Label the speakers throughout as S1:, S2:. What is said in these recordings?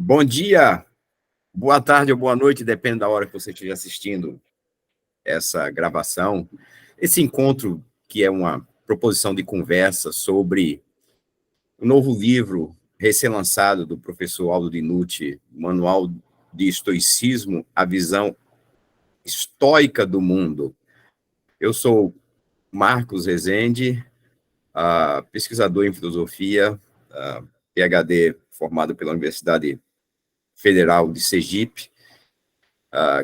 S1: Bom dia, boa tarde ou boa noite, depende da hora que você estiver assistindo essa gravação. Esse encontro, que é uma proposição de conversa sobre o novo livro recém-lançado do professor Aldo Dinucci, Manual de Estoicismo, a visão estoica do mundo. Eu sou Marcos Rezende, pesquisador em filosofia, PhD formado pela Universidade Federal de Sergipe.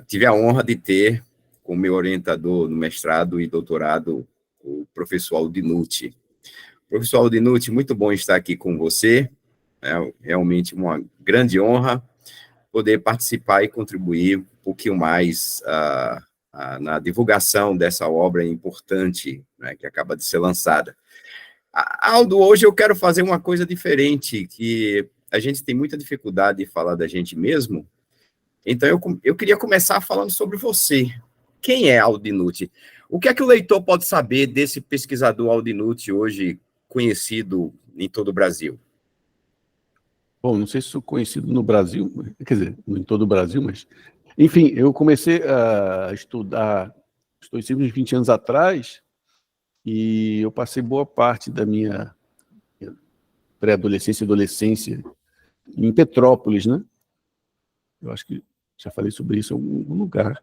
S1: Tive a honra de ter como meu orientador no mestrado e doutorado o professor Aldo Dinucci. Professor Aldo Dinucci, muito bom estar aqui com você. É realmente uma grande honra poder participar e contribuir um pouquinho mais na divulgação dessa obra importante, né, que acaba de ser lançada. Aldo, hoje eu quero fazer uma coisa diferente, que a gente tem muita dificuldade de falar da gente mesmo. Então, eu queria começar falando sobre você. Quem é Aldo Dinucci? O que é que o leitor pode saber desse pesquisador Aldo Dinucci, hoje conhecido em todo o Brasil?
S2: Bom, não sei se sou conhecido no Brasil, quer dizer, em todo o Brasil, mas... Enfim, eu comecei a estudar estoicismo uns 20 anos atrás e eu passei boa parte da minha pré-adolescência e adolescência em Petrópolis, né? Eu acho que já falei sobre isso em algum lugar.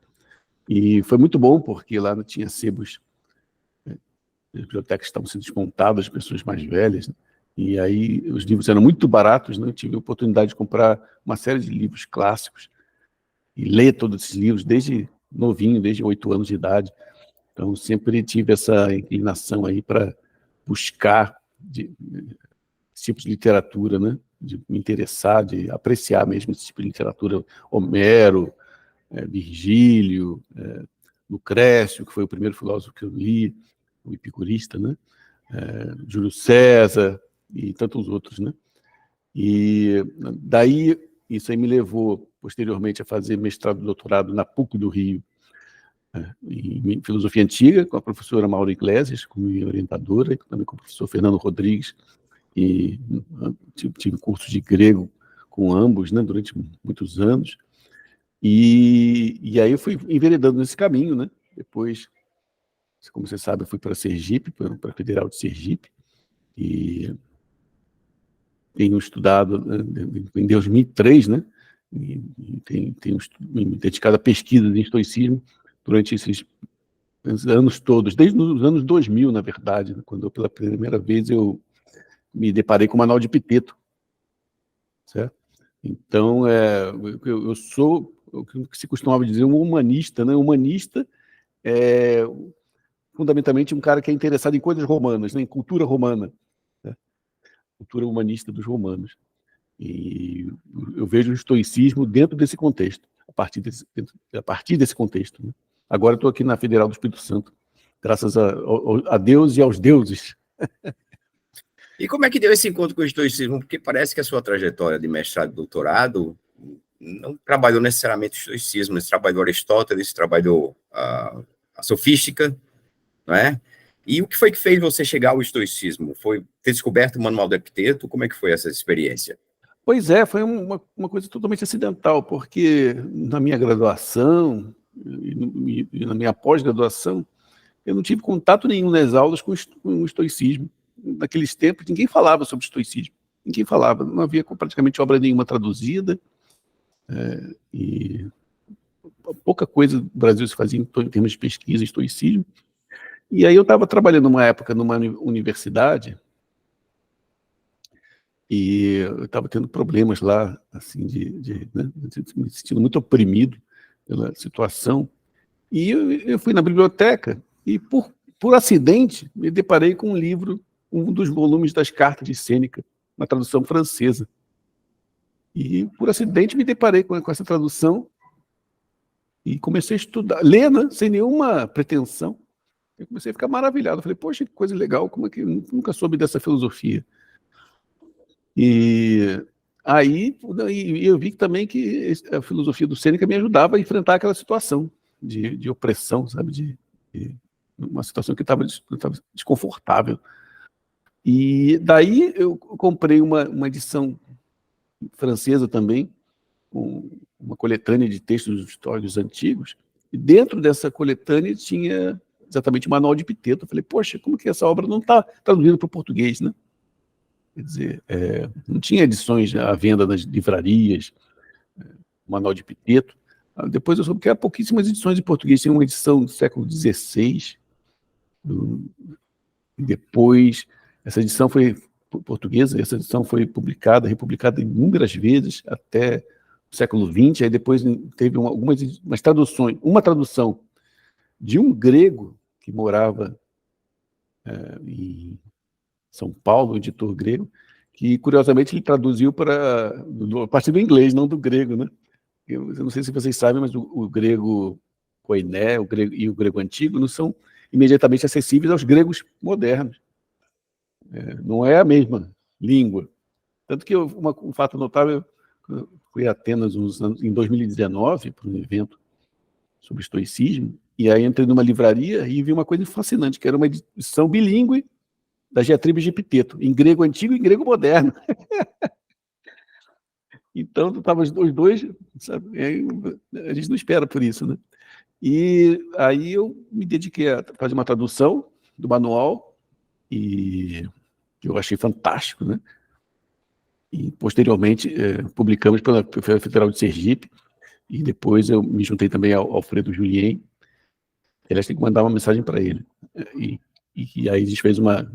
S2: E foi muito bom, porque lá não tinha sebos, as bibliotecas estavam sendo desmontadas, as pessoas mais velhas, né? E aí os livros eram muito baratos, né? Eu tive a oportunidade de comprar uma série de livros clássicos e ler todos esses livros desde novinho, desde 8 anos de idade. Então, sempre tive essa inclinação aí para buscar tipos de literatura, né? De me interessar, de apreciar mesmo esse tipo de literatura. Homero, Virgílio, Lucrécio, que foi o primeiro filósofo que eu li, o epicurista, né? Júlio César e tantos outros, né? E daí, isso aí me levou, posteriormente, a fazer mestrado e doutorado na PUC do Rio, em filosofia antiga, com a professora Maura Iglesias, como minha orientadora, e também com o professor Fernando Rodrigues, e tive cursos de grego com ambos, né, durante muitos anos, e aí eu fui enveredando nesse caminho, né? Depois, como você sabe, eu fui para Sergipe, para a Federal de Sergipe, e tenho estudado, né, em 2003, né? E tenho me dedicado a pesquisas em estoicismo durante esses anos todos, desde os anos 2000, na verdade, quando pela primeira vez eu me deparei com o Manual de Epiteto, certo? Então, eu sou o que se costumava dizer um humanista, né? Humanista é fundamentalmente um cara que é interessado em coisas romanas, né? Em cultura romana, né? Cultura humanista dos romanos. E eu vejo o estoicismo dentro desse contexto, a partir desse contexto, né? Agora estou aqui na Federal do Espírito Santo, graças a Deus e aos deuses.
S1: E como é que deu esse encontro com o estoicismo? Porque parece que a sua trajetória de mestrado e doutorado não trabalhou necessariamente o estoicismo, você trabalhou Aristóteles, trabalhou a sofística, não é? E o que foi que fez você chegar ao estoicismo? Foi ter descoberto o Manual do Epiteto? Como é que foi essa experiência?
S2: Pois é, foi uma coisa totalmente acidental, porque na minha graduação e na minha pós-graduação, eu não tive contato nenhum nas aulas com o estoicismo. Naqueles tempos, ninguém falava sobre estoicismo. Ninguém falava, não havia praticamente obra nenhuma traduzida, e pouca coisa no Brasil se fazia em termos de pesquisa e estoicismo. E aí eu estava trabalhando numa época numa universidade, e eu estava tendo problemas lá, assim, né, me sentindo muito oprimido pela situação. E eu fui na biblioteca e, por acidente, me deparei com um livro, um dos volumes das Cartas de Sêneca, uma tradução francesa. E, por acidente, me deparei com essa tradução e comecei a estudar, ler, né, sem nenhuma pretensão. Eu comecei a ficar maravilhado. Falei, poxa, que coisa legal, como é que eu nunca soube dessa filosofia? E aí eu vi também que a filosofia do Sêneca me ajudava a enfrentar aquela situação de opressão, sabe? De uma situação que estava desconfortável. E daí eu comprei uma edição francesa também, uma coletânea de textos históricos antigos, e dentro dessa coletânea tinha exatamente o Manual de Epiteto. Eu falei, poxa, como que essa obra não está traduzida para o português, né? Quer dizer, não tinha edições à venda nas livrarias, o Manual de Epiteto. Depois eu soube que há pouquíssimas edições em português. Tem uma edição do século XVI, e depois essa edição foi portuguesa, essa edição foi publicada, republicada inúmeras vezes até o século XX. Aí depois teve umas traduções, uma tradução de um grego que morava em São Paulo, um editor grego, que curiosamente ele traduziu a partir do inglês, não do grego, né? Eu não sei se vocês sabem, mas o grego koiné, e o grego antigo não são imediatamente acessíveis aos gregos modernos. Não é a mesma língua. Tanto que um fato notável, eu fui a Atenas em 2019 para um evento sobre estoicismo, e aí entrei numa livraria e vi uma coisa fascinante, que era uma edição bilíngue das diatribes de Epiteto, em grego antigo e em grego moderno. Então, estavam os dois, sabe? A gente não espera por isso, né? E aí eu me dediquei a fazer uma tradução do manual, e eu achei fantástico, né? E, posteriormente, publicamos pela Federal de Sergipe, e depois eu me juntei também ao Alfredo Julien. Aliás, tem que mandar uma mensagem para ele. E aí a gente fez uma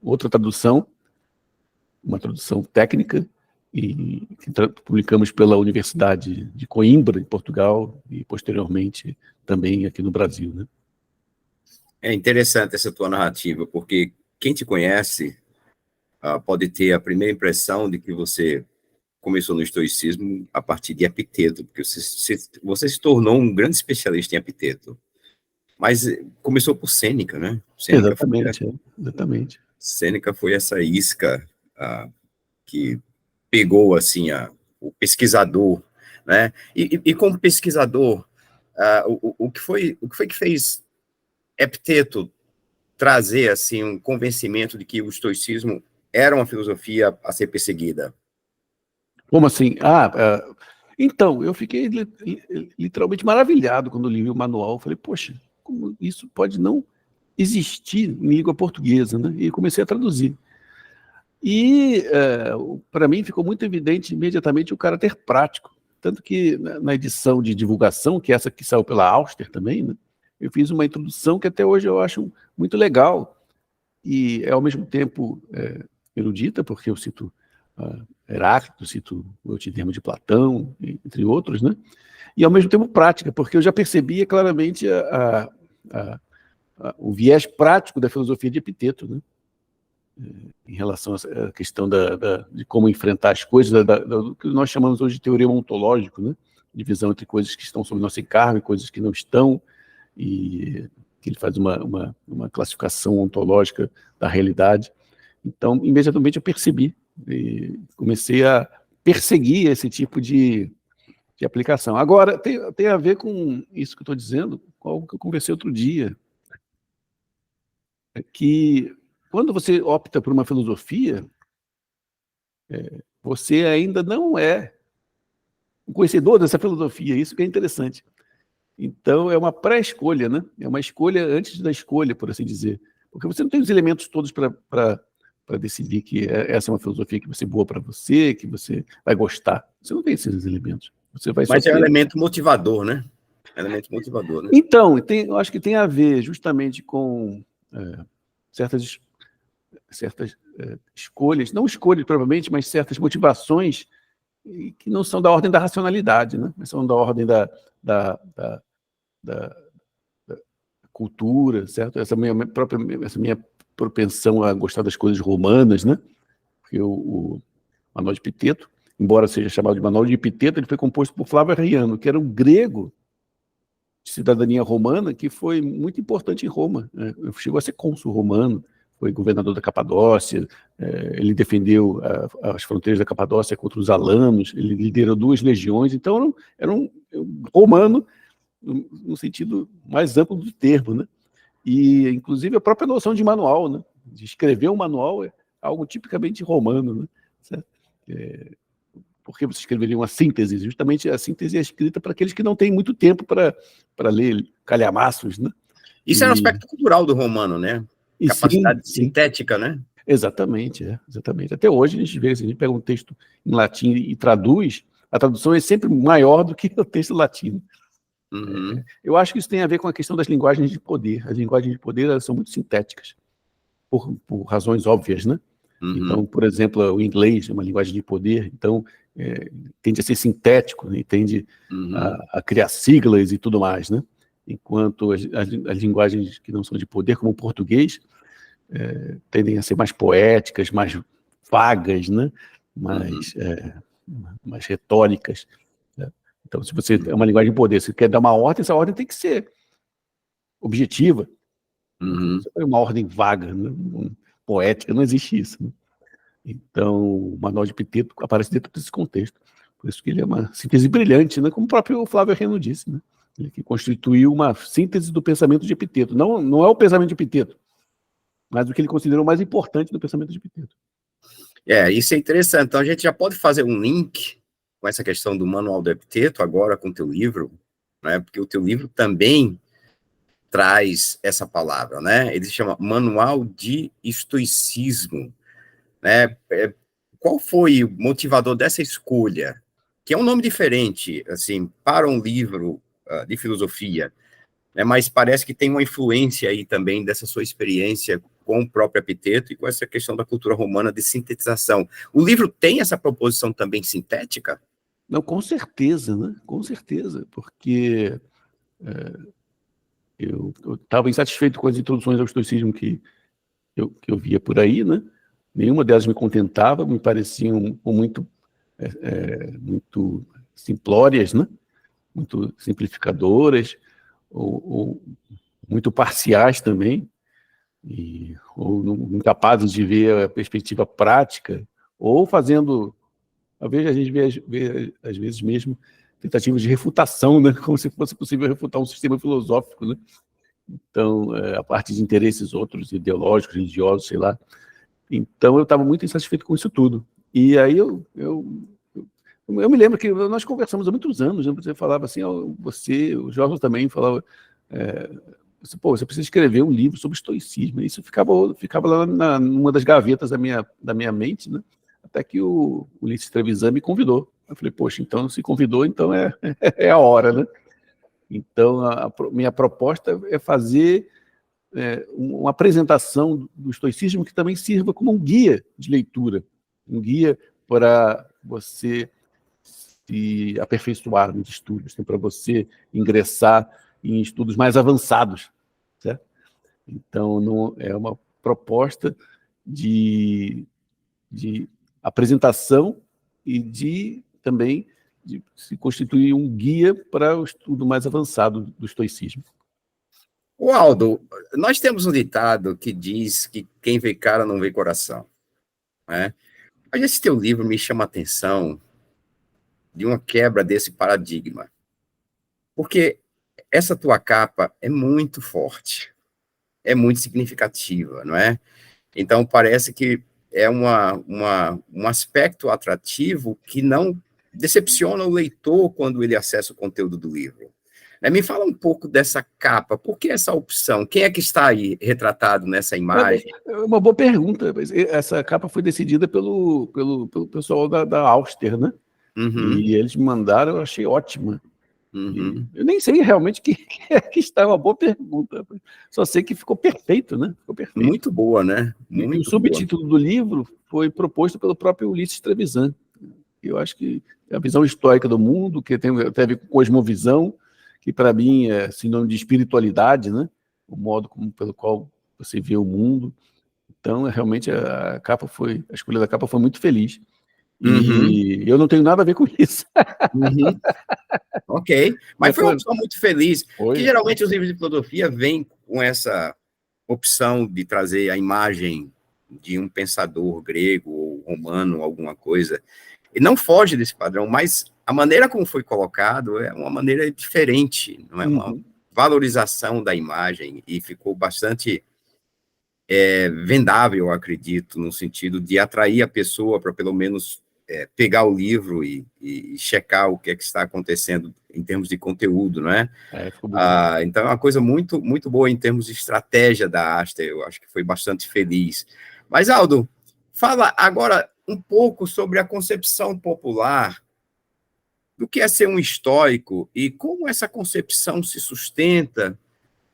S2: outra tradução, uma tradução técnica, e que publicamos pela Universidade de Coimbra, em Portugal, e posteriormente também aqui no Brasil, né?
S1: É interessante essa tua narrativa, porque quem te conhece pode ter a primeira impressão de que você começou no estoicismo a partir de Epiteto, porque você se tornou um grande especialista em Epiteto. Mas começou por Sêneca, né?
S2: Exatamente.
S1: Sêneca foi essa isca que pegou assim o pesquisador, né? E como pesquisador, o que foi que fez Epiteto trazer assim um convencimento de que o estoicismo era uma filosofia a ser perseguida?
S2: Como assim? Então, eu fiquei literalmente maravilhado quando li o manual. Falei, poxa, como isso pode não existir em língua portuguesa, né? E comecei a traduzir. E, para mim, ficou muito evidente imediatamente o caráter prático. Tanto que, na edição de divulgação, que é essa que saiu pela Auster também, né, eu fiz uma introdução que até hoje eu acho muito legal, e é, ao mesmo tempo, erudita, porque eu cito Heráclito, cito o Eutidemo de Platão, entre outros, né? E, ao mesmo tempo, prática, porque eu já percebia claramente o viés prático da filosofia de Epiteto, né? Em relação à questão de como enfrentar as coisas, do que nós chamamos hoje de teoria ontológica, né? Divisão entre coisas que estão sob nosso encargo e coisas que não estão, e que ele faz uma classificação ontológica da realidade. Então, imediatamente eu percebi, e comecei a perseguir esse tipo de aplicação. Agora, tem a ver com isso que eu estou dizendo, com algo que eu conversei outro dia, que quando você opta por uma filosofia, você ainda não é um conhecedor dessa filosofia, isso que é interessante. Então, é uma pré-escolha, né? É uma escolha antes da escolha, por assim dizer. Porque você não tem os elementos todos para decidir que essa é uma filosofia que vai ser boa para você, que você vai gostar. Você não tem esses elementos. Você vai
S1: Mas é um elemento motivador, né? Elemento motivador, né?
S2: Então, eu acho que tem a ver justamente com certas escolhas, não escolhas provavelmente, mas certas motivações que não são da ordem da racionalidade, né? Mas são da ordem da cultura, certo? Essa minha propensão a gostar das coisas romanas, né? Porque o Manual de Epiteto, embora seja chamado de Manual de Epiteto, ele foi composto por Flávio Arriano, que era um grego de cidadania romana que foi muito importante em Roma, né? Chegou a ser cônsul romano, foi governador da Capadócia, ele defendeu as fronteiras da Capadócia contra os alanos, ele liderou 2 legiões, então era um romano no sentido mais amplo do termo, né? E, inclusive, a própria noção de manual, né? De escrever um manual é algo tipicamente romano, né? Certo? por que você escreveria uma síntese? Justamente a síntese é escrita para aqueles que não têm muito tempo para ler calhamaços, né?
S1: Isso é um aspecto cultural do romano, né?
S2: E
S1: Capacidade
S2: sim.
S1: sintética, né?
S2: Exatamente, exatamente. Até hoje a gente vê, se a gente pega um texto em latim e traduz, a tradução é sempre maior do que o texto latino.
S1: Uhum.
S2: Eu acho que isso tem a ver com a questão das linguagens de poder. As linguagens de poder, elas são muito sintéticas, por razões óbvias, né?
S1: Uhum.
S2: Então, por exemplo, o inglês é uma linguagem de poder, então tende a ser sintético, né? Tende a criar siglas e tudo mais, né? Enquanto as linguagens que não são de poder, como o português, tendem a ser mais poéticas, mais vagas, né? mais retóricas. Né? Então, se você é uma linguagem de poder, se quer dar uma ordem, essa ordem tem que ser objetiva. Você põe uma ordem vaga, né? Poética, não existe isso. Né? Então, o Manual de Epiteto aparece dentro desse contexto. Por isso que ele é uma síntese brilhante, né? Como o próprio Flávio Reno disse, né? Ele que constituiu uma síntese do pensamento de Epiteto. Não é o pensamento de Epiteto, mas o que ele considerou mais importante do pensamento de Epiteto.
S1: Isso é interessante. Então, a gente já pode fazer um link com essa questão do Manual do Epiteto, agora com o teu livro, né? Porque o teu livro também traz essa palavra, né? Ele se chama Manual de Estoicismo, né? Qual foi o motivador dessa escolha? Que é um nome diferente, assim, para um livro de filosofia, né? Mas parece que tem uma influência aí também dessa sua experiência com o próprio Epiteto e com essa questão da cultura romana de sintetização. O livro tem essa proposição também sintética?
S2: Não, com certeza, né? Com certeza, porque eu estava insatisfeito com as introduções ao estoicismo que eu via por aí, né? Nenhuma delas me contentava, me pareciam muito simplórias, né? Muito simplificadoras, ou muito parciais também, ou incapazes de ver a perspectiva prática, ou fazendo, talvez a gente vê às vezes mesmo, tentativas de refutação, né? Como se fosse possível refutar um sistema filosófico, né? Então, a partir de interesses outros, ideológicos, religiosos, sei lá. Então, eu estava muito insatisfeito com isso tudo. E aí eu me lembro que nós conversamos há muitos anos, né? Você falava assim, o Jorge também falava, você precisa escrever um livro sobre estoicismo. Isso ficava lá numa das gavetas da minha mente, né? Até que o Ulisses Trevisan me convidou. Eu falei, poxa, então se convidou, então é a hora, né? Então, a minha proposta é fazer uma apresentação do estoicismo que também sirva como um guia de leitura, um guia para você se aperfeiçoar nos estudos, para você ingressar em estudos mais avançados, certo? Então, não é uma proposta de apresentação e também de se constituir um guia para o estudo mais avançado do estoicismo.
S1: O Aldo, nós temos um ditado que diz que quem vê cara não vê coração, né? Mas esse teu livro me chama a atenção de uma quebra desse paradigma, porque essa tua capa é muito forte, é muito significativa, não é? Então, parece que é um aspecto atrativo que não decepciona o leitor quando ele acessa o conteúdo do livro. Me fala um pouco dessa capa, por que essa opção? Quem é que está aí retratado nessa imagem?
S2: É uma boa pergunta. Essa capa foi decidida pelo pessoal da Auster, né? E eles me mandaram, eu achei ótima. Eu nem sei realmente que está, uma boa pergunta. Só sei que ficou perfeito, né? Ficou perfeito.
S1: Muito boa, né?
S2: E o subtítulo do livro foi proposto pelo próprio Ulisses Trevisan. Eu acho que é a visão histórica do mundo, que tem a ver com cosmovisão, que para mim é sinônimo de espiritualidade, né? O modo pelo qual você vê o mundo. Então, realmente, a escolha da capa foi muito feliz. E eu não tenho nada a ver com isso.
S1: Ok, mas foi uma opção muito feliz, porque geralmente os livros de filosofia vêm com essa opção de trazer a imagem de um pensador grego ou romano, alguma coisa, e não foge desse padrão, mas a maneira como foi colocado é uma maneira diferente, não é uma valorização da imagem, e ficou bastante vendável, eu acredito, no sentido de atrair a pessoa para pelo menos pegar o livro e checar o que é que está acontecendo em termos de conteúdo, não é?
S2: Ficou muito bom.
S1: Então, é uma coisa muito, muito boa em termos de estratégia da Aster, eu acho que foi bastante feliz. Mas, Aldo, fala agora um pouco sobre a concepção popular do que é ser um estoico e como essa concepção se sustenta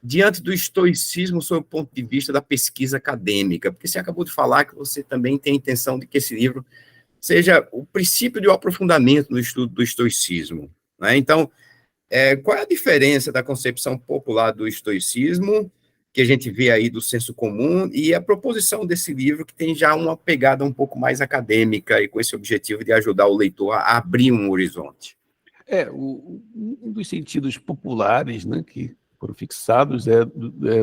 S1: diante do estoicismo sob o ponto de vista da pesquisa acadêmica, porque você acabou de falar que você também tem a intenção de que esse livro seja o princípio de um aprofundamento no estudo do estoicismo, né? Então, qual é a diferença da concepção popular do estoicismo, que a gente vê aí do senso comum, e a proposição desse livro, que tem já uma pegada um pouco mais acadêmica e com esse objetivo de ajudar o leitor a abrir um horizonte?
S2: Um dos sentidos populares, né, que foram fixados é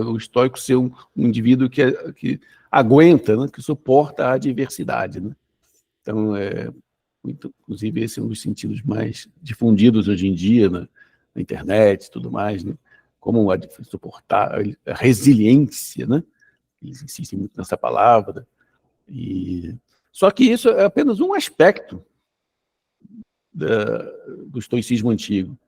S2: o estoico ser um indivíduo que aguenta, né, que suporta a adversidade, né? Então, inclusive, esse é um dos sentidos mais difundidos hoje em dia na internet e tudo mais, né? Como suportar a resiliência, né? Eles insistem muito nessa palavra. Só que isso é apenas um aspecto do estoicismo antigo.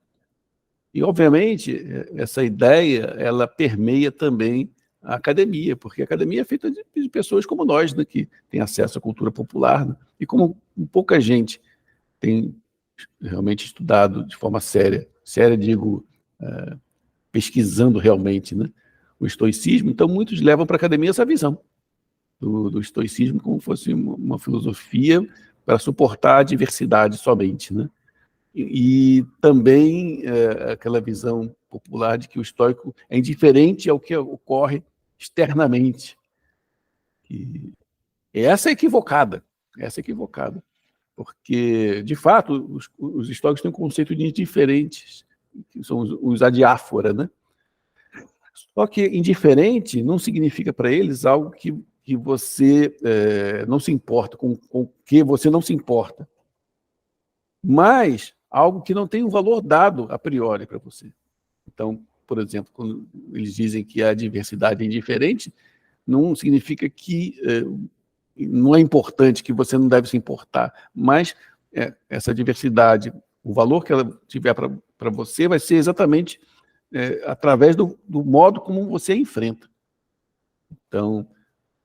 S2: E, obviamente, essa ideia ela permeia também a academia, porque a academia é feita de pessoas como nós, né, que têm acesso à cultura popular, né, e como pouca gente tem realmente estudado de forma séria, digo, pesquisando realmente, né, o estoicismo, então muitos levam para a academia essa visão do estoicismo como fosse uma filosofia para suportar a diversidade somente, né? E também aquela visão popular de que o estoico é indiferente ao que ocorre externamente. E essa é equivocada, porque, de fato, os estoicos têm um conceito de indiferentes, que são os adiáfora, né? Só que indiferente não significa para eles algo que você não se importa, com o que você não se importa, mas algo que não tem um valor dado a priori para você. Então, por exemplo, quando eles dizem que a diversidade é indiferente, não significa que não é importante, que você não deve se importar, mas essa diversidade, o valor que ela tiver para você vai ser exatamente através do modo como você a enfrenta. Então,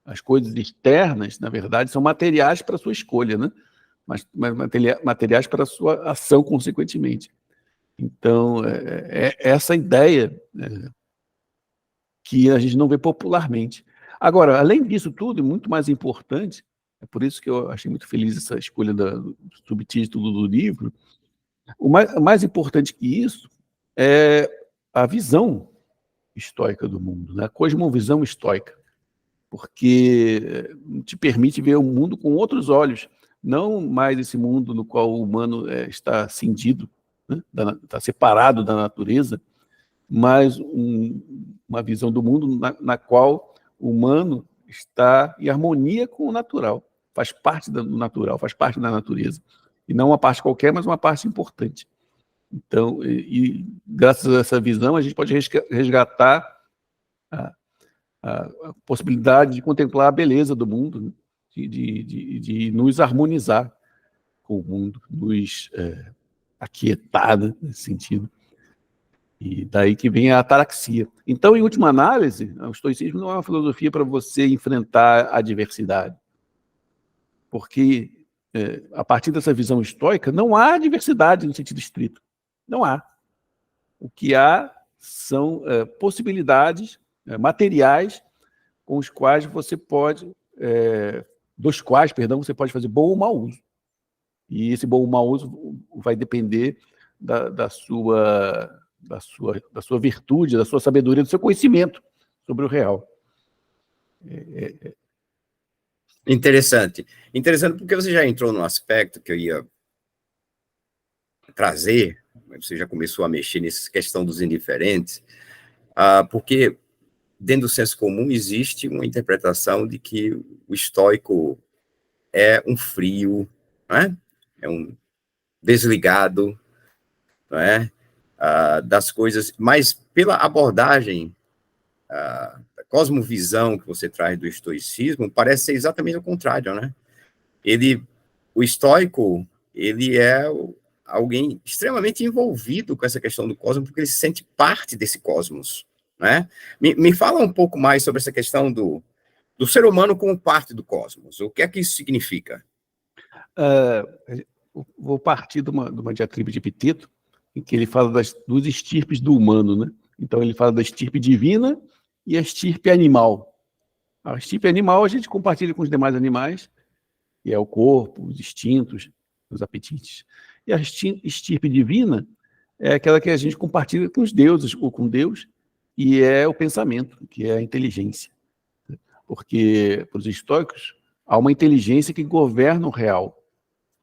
S2: as coisas externas, na verdade, são materiais para a sua escolha, né? Mas materiais para a sua ação, consequentemente. Então, essa ideia que a gente não vê popularmente. Agora, além disso tudo, e muito mais importante, é por isso que eu achei muito feliz essa escolha do subtítulo do livro, o mais importante que isso é a visão estoica do mundo, né? A cosmovisão estoica, porque te permite ver o mundo com outros olhos, não mais esse mundo no qual o humano está cindido, né? Está separado da natureza, mas uma visão do mundo na qual o humano está em harmonia com o natural, faz parte do natural, faz parte da natureza, e não uma parte qualquer, mas uma parte importante. Então, graças a essa visão, a gente pode resgatar a possibilidade de contemplar a beleza do mundo, né? de nos harmonizar com o mundo, nos aquietar, né, nesse sentido. E daí que vem a ataraxia. Então, em última análise, o estoicismo não é uma filosofia para você enfrentar a adversidade, porque a partir dessa visão estoica não há adversidade no sentido estrito. Não há. O que há são possibilidades materiais com os quais você pode, dos quais, perdão, você pode fazer bom ou mau uso. E esse bom ou mau uso vai depender da sua virtude, da sua sabedoria, do seu conhecimento sobre o real.
S1: Interessante. Interessante porque você já entrou num aspecto que eu ia trazer, você já começou a mexer nessa questão dos indiferentes, porque dentro do senso comum existe uma interpretação de que o estoico é um frio, né? É um desligado, não é? Das coisas, mas pela abordagem, a cosmovisão que você traz do estoicismo, parece ser exatamente o contrário, né? o estoico, ele é alguém extremamente envolvido com essa questão do cosmos, porque ele se sente parte desse cosmos, né? Me fala um pouco mais sobre essa questão do ser humano como parte do cosmos. O que é que isso significa?
S2: Vou partir de uma diatriba de Epiteto, em que ele fala dos estirpes do humano, né? Então ele fala da estirpe divina e a estirpe animal. A estirpe animal a gente compartilha com os demais animais, que é o corpo, os instintos, os apetites. E a estirpe divina é aquela que a gente compartilha com os deuses, ou com Deus, e é o pensamento, que é a inteligência. Porque, para os estoicos, há uma inteligência que governa o real,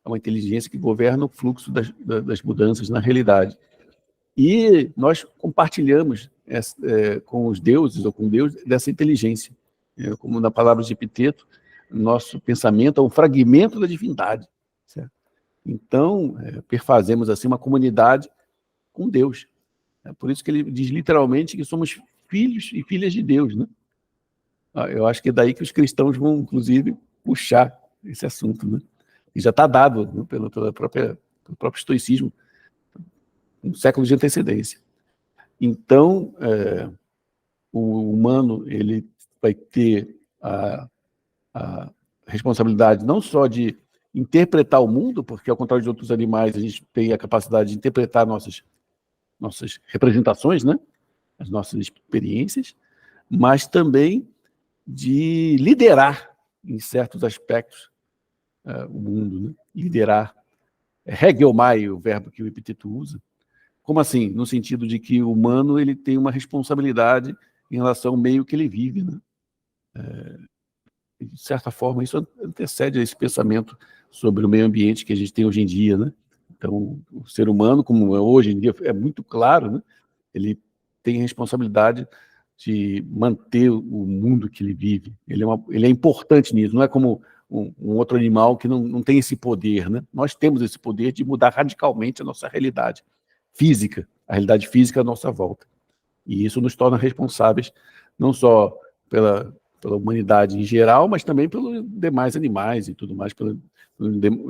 S2: há uma inteligência que governa o fluxo das mudanças na realidade. E nós compartilhamos com os deuses, ou com Deus, dessa inteligência. Como na palavra de Epiteto, nosso pensamento é um fragmento da divindade. Certo? Então, perfazemos assim uma comunidade com Deus. É por isso que ele diz literalmente que somos filhos e filhas de Deus, né? Eu acho que é daí que os cristãos vão, inclusive, puxar esse assunto, né? E já está dado, né, pelo próprio estoicismo, um século de antecedência. Então, o humano ele vai ter a responsabilidade não só de interpretar o mundo, porque, ao contrário de outros animais, a gente tem a capacidade de interpretar nossas representações, né? As nossas experiências, mas também de liderar, em certos aspectos, o mundo, né? Liderar. Hegelmai, o verbo que o Epiteto usa. Como assim? No sentido de que o humano ele tem uma responsabilidade em relação ao meio que ele vive, né? De certa forma, isso antecede a esse pensamento sobre o meio ambiente que a gente tem hoje em dia, né? Então, o ser humano, como hoje em dia é muito claro, né? Ele tem a responsabilidade de manter o mundo que ele vive. Ele é importante nisso, não é como um outro animal que não tem esse poder, né? Nós temos esse poder de mudar radicalmente a nossa realidade física, a realidade física à nossa volta. E isso nos torna responsáveis não só pela humanidade em geral, mas também pelos demais animais e tudo mais, pelas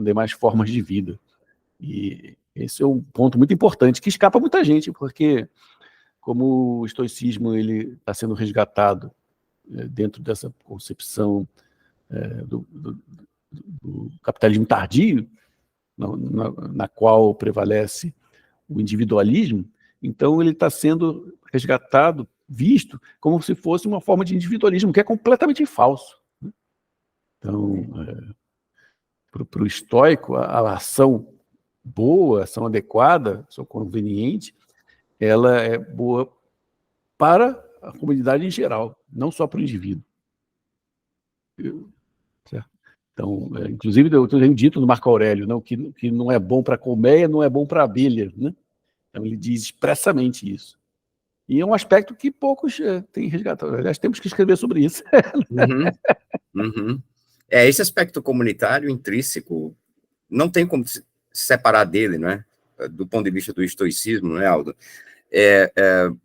S2: demais formas de vida. E esse é um ponto muito importante, que escapa muita gente, porque como o estoicismo está sendo resgatado dentro dessa concepção do capitalismo tardio, na qual prevalece o individualismo, então ele está sendo resgatado, visto como se fosse uma forma de individualismo, que é completamente falso. Então, para o estoico, a ação boa, a ação adequada, a ação conveniente, ela é boa para a comunidade em geral, não só para o indivíduo. Certo? Então, inclusive, eu tenho dito no Marco Aurélio, não, que não é bom para a colmeia, não é bom para a abelha, né? Então, ele diz expressamente isso. E é um aspecto que poucos têm resgatado. Aliás, temos que escrever sobre isso.
S1: Uhum, uhum. Esse aspecto comunitário intrínseco não tem como se separar dele, não é? Do ponto de vista do estoicismo, não é, Aldo?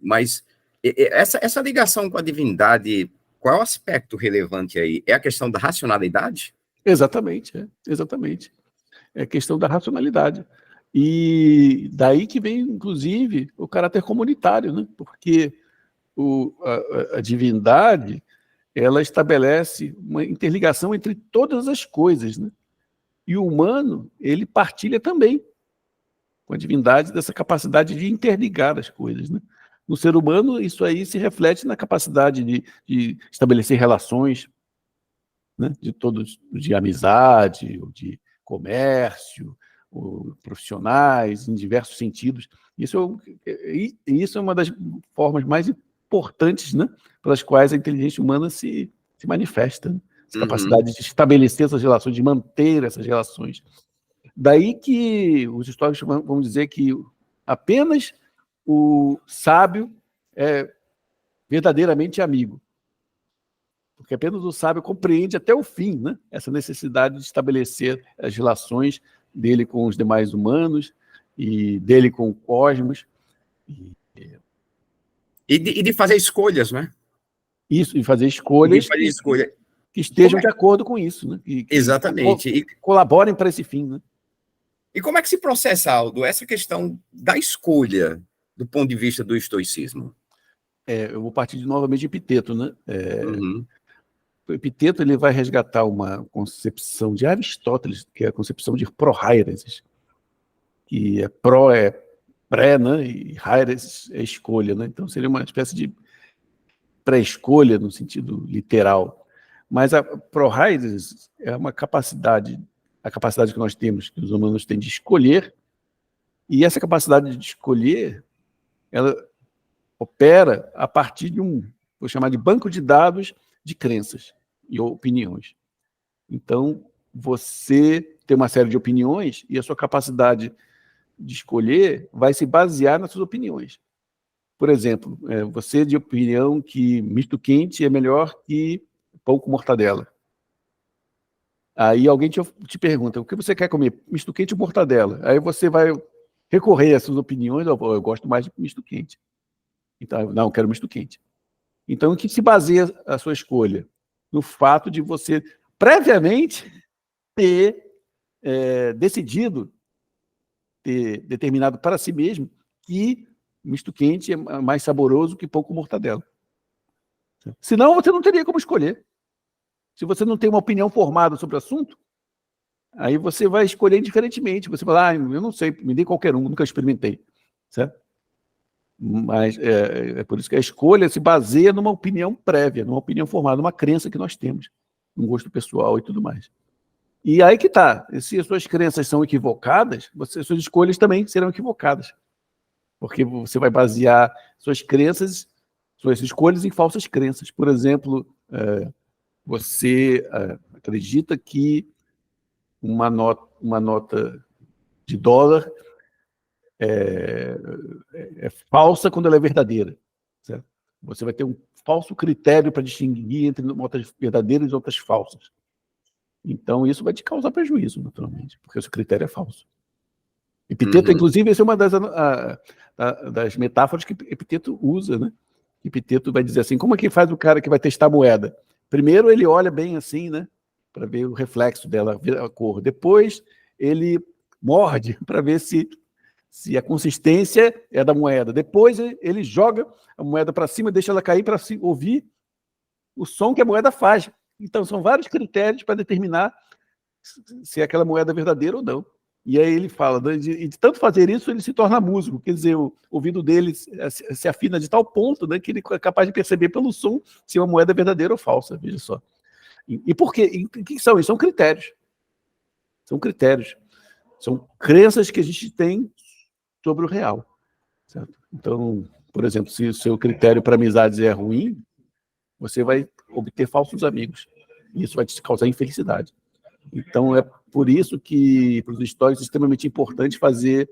S1: Mas essa ligação com a divindade, qual é o aspecto relevante aí? É a questão da racionalidade?
S2: Exatamente, exatamente. É questão da racionalidade. E daí que vem, inclusive, o caráter comunitário, né? Porque a divindade, ela estabelece uma interligação entre todas as coisas, né? E o humano, ele partilha também com a divindade dessa capacidade de interligar as coisas, né? No ser humano, isso aí se reflete na capacidade de estabelecer relações, né? De amizade, ou de comércio, ou profissionais, em diversos sentidos. Isso é uma das formas mais importantes, né, pelas quais a inteligência humana se manifesta, né? Essa capacidade de estabelecer essas relações, de manter essas relações. Daí que os históricos vão dizer que apenas o sábio é verdadeiramente amigo, porque apenas o sábio compreende até o fim, né, essa necessidade de estabelecer as relações dele com os demais humanos e dele com o cosmos.
S1: E de fazer escolhas, né?
S2: Isso, e fazer
S1: E de
S2: escolhas.
S1: fazer escolha.
S2: que estejam de acordo com isso, né?
S1: Exatamente.
S2: Colaborem para esse fim, né?
S1: E como é que se processa, Aldo, essa questão da escolha do ponto de vista do estoicismo?
S2: Eu vou partir novamente de Epiteto, né?
S1: Uhum.
S2: O Epiteto ele vai resgatar uma concepção de Aristóteles, que é a concepção de prohairesis, que é pré, né? E hairesis é escolha, né? Então seria uma espécie de pré-escolha no sentido literal. Mas a prohairesis é uma capacidade, a capacidade que nós temos, que os humanos têm de escolher, e essa capacidade de escolher, ela opera a partir de vou chamar de banco de dados de crenças e opiniões. Então, você tem uma série de opiniões e a sua capacidade de escolher vai se basear nas suas opiniões. Por exemplo, você de opinião que misto quente é melhor que pão com mortadela. Aí alguém te pergunta, o que você quer comer? Misto quente ou mortadela? Aí você vai recorrer às suas opiniões, eu gosto mais de misto quente. Então, não, eu quero misto quente. Então, em que se baseia a sua escolha? No fato de você previamente ter decidido, ter determinado para si mesmo que misto quente é mais saboroso que pão com mortadela. Senão, você não teria como escolher. Se você não tem uma opinião formada sobre o assunto, aí você vai escolher indiferentemente. Você fala, eu não sei, me dê qualquer um, nunca experimentei. Certo? Mas é por isso que a escolha se baseia numa opinião prévia, numa opinião formada, numa crença que nós temos, um gosto pessoal e tudo mais. E aí que está, se as suas crenças são equivocadas, suas escolhas também serão equivocadas, porque você vai basear suas crenças, suas escolhas em falsas crenças. Por exemplo, você acredita que uma nota de dólar é falsa quando ela é verdadeira. Certo? Você vai ter um falso critério para distinguir entre notas verdadeiras e outras falsas. Então, isso vai te causar prejuízo, naturalmente, porque o seu critério é falso. Epiteto, inclusive, essa é uma das metáforas que Epiteto usa, né? Epiteto vai dizer assim, como é que faz o cara que vai testar a moeda? Primeiro, ele olha bem assim, né? Para ver o reflexo dela, ver a cor. Depois, ele morde para ver se a consistência é da moeda. Depois, ele joga a moeda para cima, deixa ela cair para ouvir o som que a moeda faz. Então, são vários critérios para determinar se aquela moeda é verdadeira ou não. E aí ele fala, de tanto fazer isso, ele se torna músico, quer dizer, o ouvido dele se afina de tal ponto, né, que ele é capaz de perceber pelo som se uma moeda é verdadeira ou falsa, veja só. E por quê? E o que são isso? São critérios. São critérios. São crenças que a gente tem sobre o real. Certo? Então, por exemplo, se o seu critério para amizades é ruim, você vai obter falsos amigos. E isso vai te causar infelicidade. Então, é por isso que, para os históricos, é extremamente importante fazer,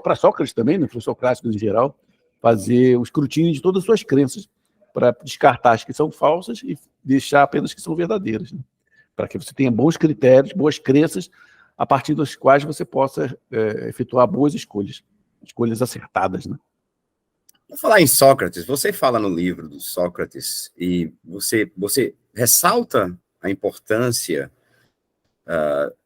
S2: para Sócrates também, né, para os socráticos em geral, fazer o escrutínio de todas as suas crenças, para descartar as que são falsas e deixar apenas as que são verdadeiras. Né? Para que você tenha bons critérios, boas crenças, a partir das quais você possa efetuar boas escolhas acertadas. Né?
S1: Vou falar em Sócrates, você fala no livro do Sócrates e você ressalta a importância,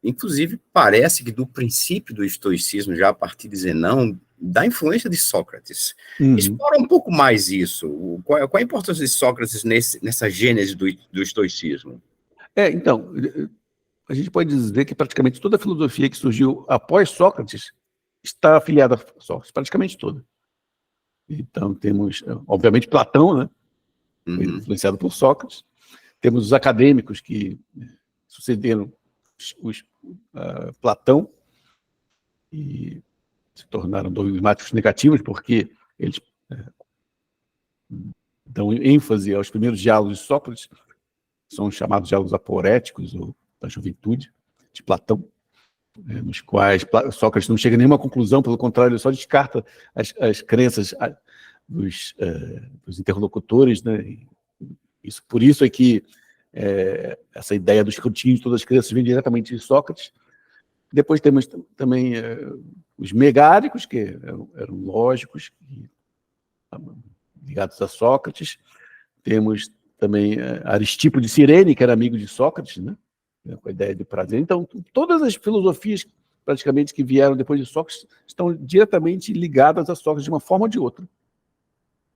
S1: inclusive parece que do princípio do estoicismo, já a partir de Zenão, da influência de Sócrates. Explora um pouco mais isso. Qual a importância de Sócrates nessa gênese do estoicismo?
S2: Então, a gente pode dizer que praticamente toda a filosofia que surgiu após Sócrates está afiliada a Sócrates, praticamente toda. Então, temos, obviamente, Platão, né? Foi influenciado por Sócrates. Temos os acadêmicos que sucederam Platão e se tornaram dogmáticos negativos, porque eles dão ênfase aos primeiros diálogos de Sócrates, são chamados diálogos aporéticos, ou da juventude, de Platão, nos quais Sócrates não chega a nenhuma conclusão, pelo contrário, ele só descarta as crenças dos interlocutores, né? Por isso é que essa ideia do escrutínio de todas as crenças vem diretamente de Sócrates. Depois temos também os megáricos, que eram lógicos, ligados a Sócrates. Temos também Aristipo de Cirene, que era amigo de Sócrates, né? Com a ideia de prazer. Então, todas as filosofias, praticamente, que vieram depois de Sócrates, estão diretamente ligadas a Sócrates de uma forma ou de outra.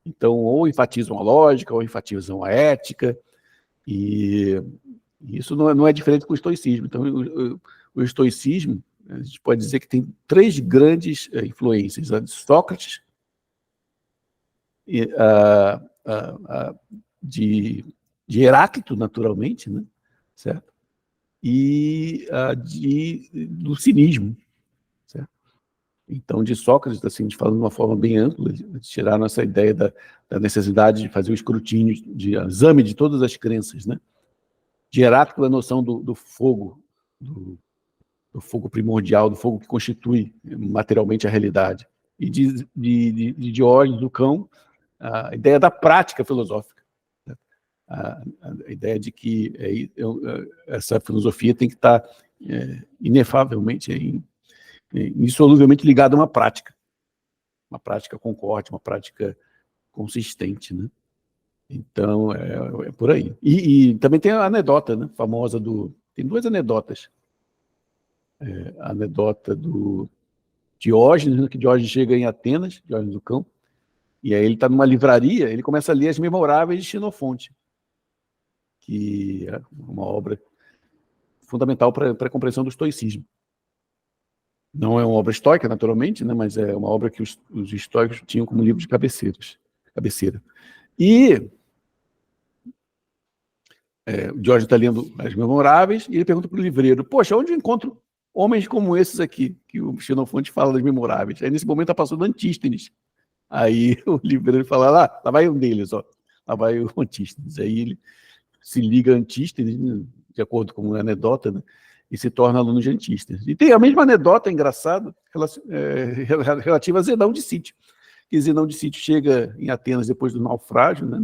S2: Então, ou enfatizam a lógica, ou enfatizam a ética, e isso não é diferente com o estoicismo. Então, o estoicismo, a gente pode dizer que tem 3 grandes influências: a de Sócrates, de Heráclito, naturalmente, né? Certo? E do cinismo. Certo? Então, de Sócrates, assim, falando de uma forma bem ampla, tiraram essa ideia da necessidade de fazer o escrutínio, de exame de todas as crenças, né? De Heráclito, a noção do fogo, do fogo primordial, do fogo que constitui materialmente a realidade. E de Diógenes, do cão, a ideia da prática filosófica. A ideia de que essa filosofia tem que estar inefavelmente, insoluvelmente ligada a uma prática concorde, uma prática consistente, né? Então, é por aí. E também tem a anedota, né, famosa tem 2 anedotas. A anedota do Diógenes, né, que Diógenes chega em Atenas, Diógenes do Cão, e aí ele está numa livraria, ele começa a ler as Memoráveis de Xenofonte, que é uma obra fundamental para a compreensão do estoicismo. Não é uma obra estoica, naturalmente, né, mas é uma obra que os estoicos tinham como livro de cabeceira. E o Jorge está lendo as Memoráveis e ele pergunta para o livreiro: poxa, onde eu encontro homens como esses aqui, que o Xenofonte fala das Memoráveis? Aí nesse momento está passando Antístenes. Aí o livreiro fala: lá vai um deles, ó. Lá vai o Antístenes. Aí ele se liga a Antístenes, né, de acordo com a anedota, né, e se torna aluno de Antístenes. E tem a mesma anedota engraçada relativa a Zenão de Cítio. Que Zenão de Cítio chega em Atenas depois do naufrágio, né,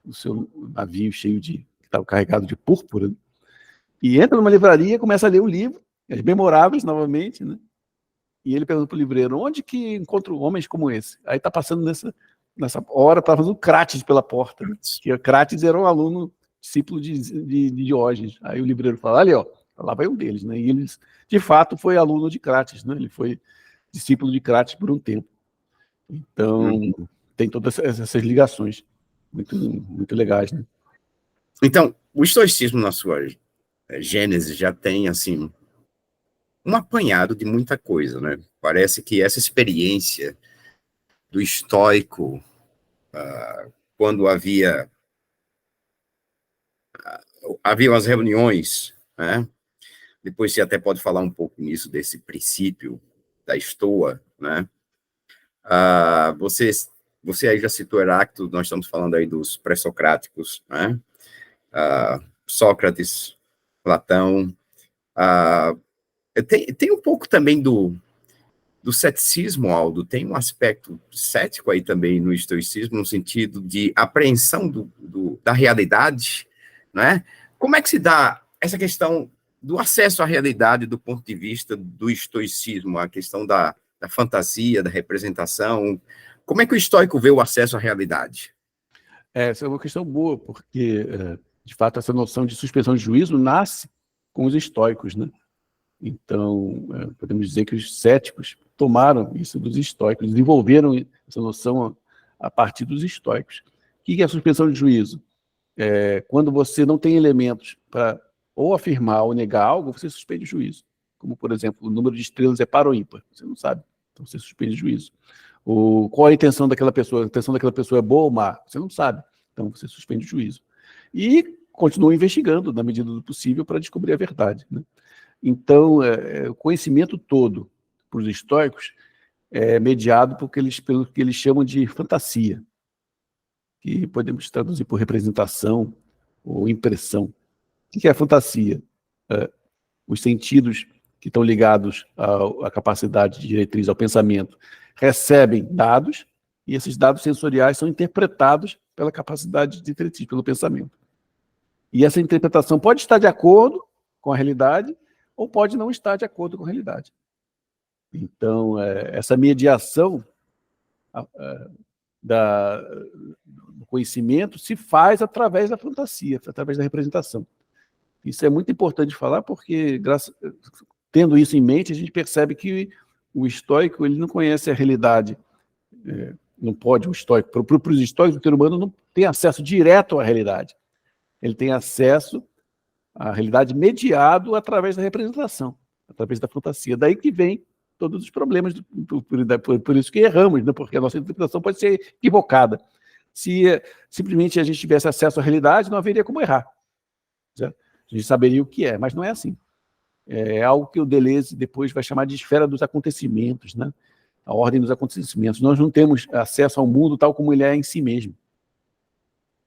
S2: o seu navio cheio que estava carregado de púrpura, né, e entra numa livraria, começa a ler um livro, as Memoráveis novamente, né, e ele pergunta para o livreiro: onde que encontro homens como esse? Aí está passando nessa hora, estava fazendo Crates pela porta, né, que Crates era um aluno, discípulo de Diógenes. Aí o livreiro fala: ali, ó, lá vai um deles, né, e ele, de fato, foi aluno de Crates, né, ele foi discípulo de Crates por um tempo. Então, tem todas essas ligações muito, muito legais, né?
S1: Então, o estoicismo, na sua gênese, já tem, assim, um apanhado de muita coisa, né? Parece que essa experiência do estoico, quando haviam as reuniões, né? Depois você até pode falar um pouco nisso, desse princípio da estoa, né? Você aí já citou Heráclito, nós estamos falando aí dos pré-socráticos, né? Sócrates, Platão. Tem um pouco também do ceticismo, Aldo, tem um aspecto cético aí também no estoicismo, no sentido de apreensão da realidade, né? Como é que se dá essa questão do acesso à realidade do ponto de vista do estoicismo, a questão da fantasia, da representação? Como é que o estoico vê o acesso à realidade?
S2: Essa é uma questão boa, porque, de fato, essa noção de suspensão de juízo nasce com os estoicos, né? Então, podemos dizer que os céticos tomaram isso dos estoicos, desenvolveram essa noção a partir dos estoicos. O que é a suspensão de juízo? Quando você não tem elementos para ou afirmar ou negar algo, você suspende o juízo. Como, por exemplo, o número de estrelas é par ou ímpar. Você não sabe, então você suspende o juízo. Qual a intenção daquela pessoa? A intenção daquela pessoa é boa ou má? Você não sabe, então você suspende o juízo. E continua investigando, na medida do possível, para descobrir a verdade, né? Então, o conhecimento todo, para os estoicos, é mediado pelo que eles chamam de fantasia, que podemos traduzir por representação ou impressão. O que é a fantasia? Os sentidos que estão ligados à capacidade de diretriz, ao pensamento, recebem dados, e esses dados sensoriais são interpretados pela capacidade de diretriz, pelo pensamento. E essa interpretação pode estar de acordo com a realidade, ou pode não estar de acordo com a realidade. Então, essa mediação do conhecimento se faz através da fantasia, através da representação. Isso é muito importante falar, porque, tendo isso em mente, a gente percebe que o estoico ele não conhece a realidade. Não pode, o estoico. Para os estoicos, o ser humano não tem acesso direto à realidade. Ele tem acesso à realidade mediado através da representação, através da fantasia. Daí que vem todos os problemas, por isso que erramos, né? Porque a nossa interpretação pode ser equivocada. Se simplesmente a gente tivesse acesso à realidade, não haveria como errar. Certo? A gente saberia o que é, mas não é assim. É algo que o Deleuze depois vai chamar de esfera dos acontecimentos, né? A ordem dos acontecimentos. Nós não temos acesso ao mundo tal como ele é em si mesmo.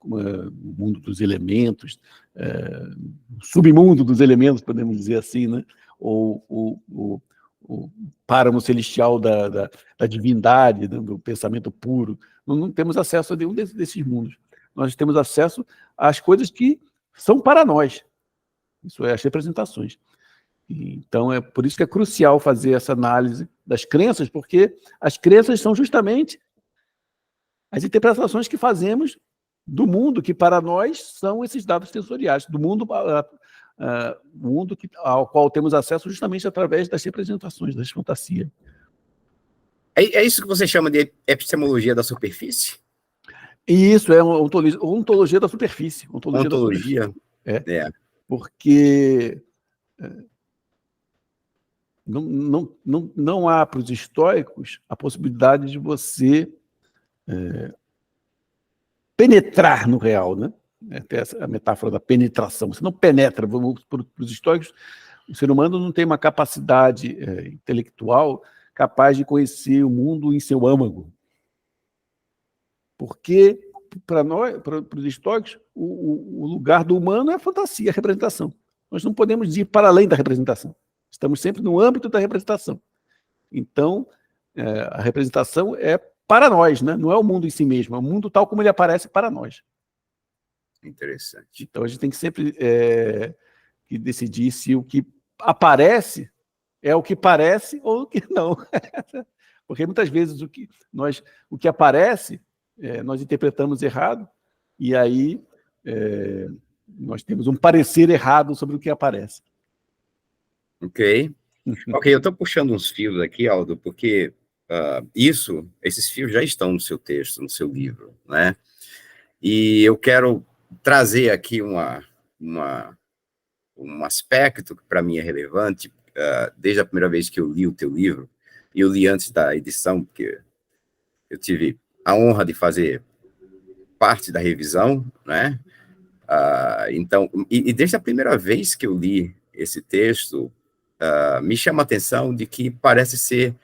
S2: O mundo dos elementos, o submundo dos elementos, podemos dizer assim, né? Ou o páramo celestial da divindade, do pensamento puro. Nós não temos acesso a nenhum desses mundos. Nós temos acesso às coisas que são para nós. Isso é as representações. Então, é por isso que é crucial fazer essa análise das crenças, porque as crenças são justamente as interpretações que fazemos do mundo, que para nós são esses dados sensoriais, do mundo, mundo ao qual temos acesso justamente através das representações, das fantasias.
S1: É isso que você chama de epistemologia da superfície?
S2: E isso é ontologia da superfície.
S1: Ontologia?
S2: Porque não há para os estoicos a possibilidade de você penetrar no real, né? Tem a metáfora da penetração. Você não penetra. Para os estoicos, o ser humano não tem uma capacidade intelectual capaz de conhecer o mundo em seu âmago. Porque, para os estoicos, o lugar do humano é a fantasia, a representação. Nós não podemos ir para além da representação. Estamos sempre no âmbito da representação. Então, a representação é para nós, né? Não é o mundo em si mesmo, é o mundo tal como ele aparece para nós.
S1: Interessante.
S2: Então, a gente tem que sempre que decidir se o que aparece é o que parece ou o que não. Porque muitas vezes o que aparece, nós interpretamos errado, e aí nós temos um parecer errado sobre o que aparece.
S1: Ok, eu estou puxando uns fios aqui, Aldo, porque esses fios já estão no seu texto, no seu livro, né? E eu quero trazer aqui um aspecto que para mim é relevante, desde a primeira vez que eu li o teu livro, e eu li antes da edição, porque eu tive a honra de fazer parte da revisão, né? Então, e desde a primeira vez que eu li esse texto, me chama a atenção de que parece ser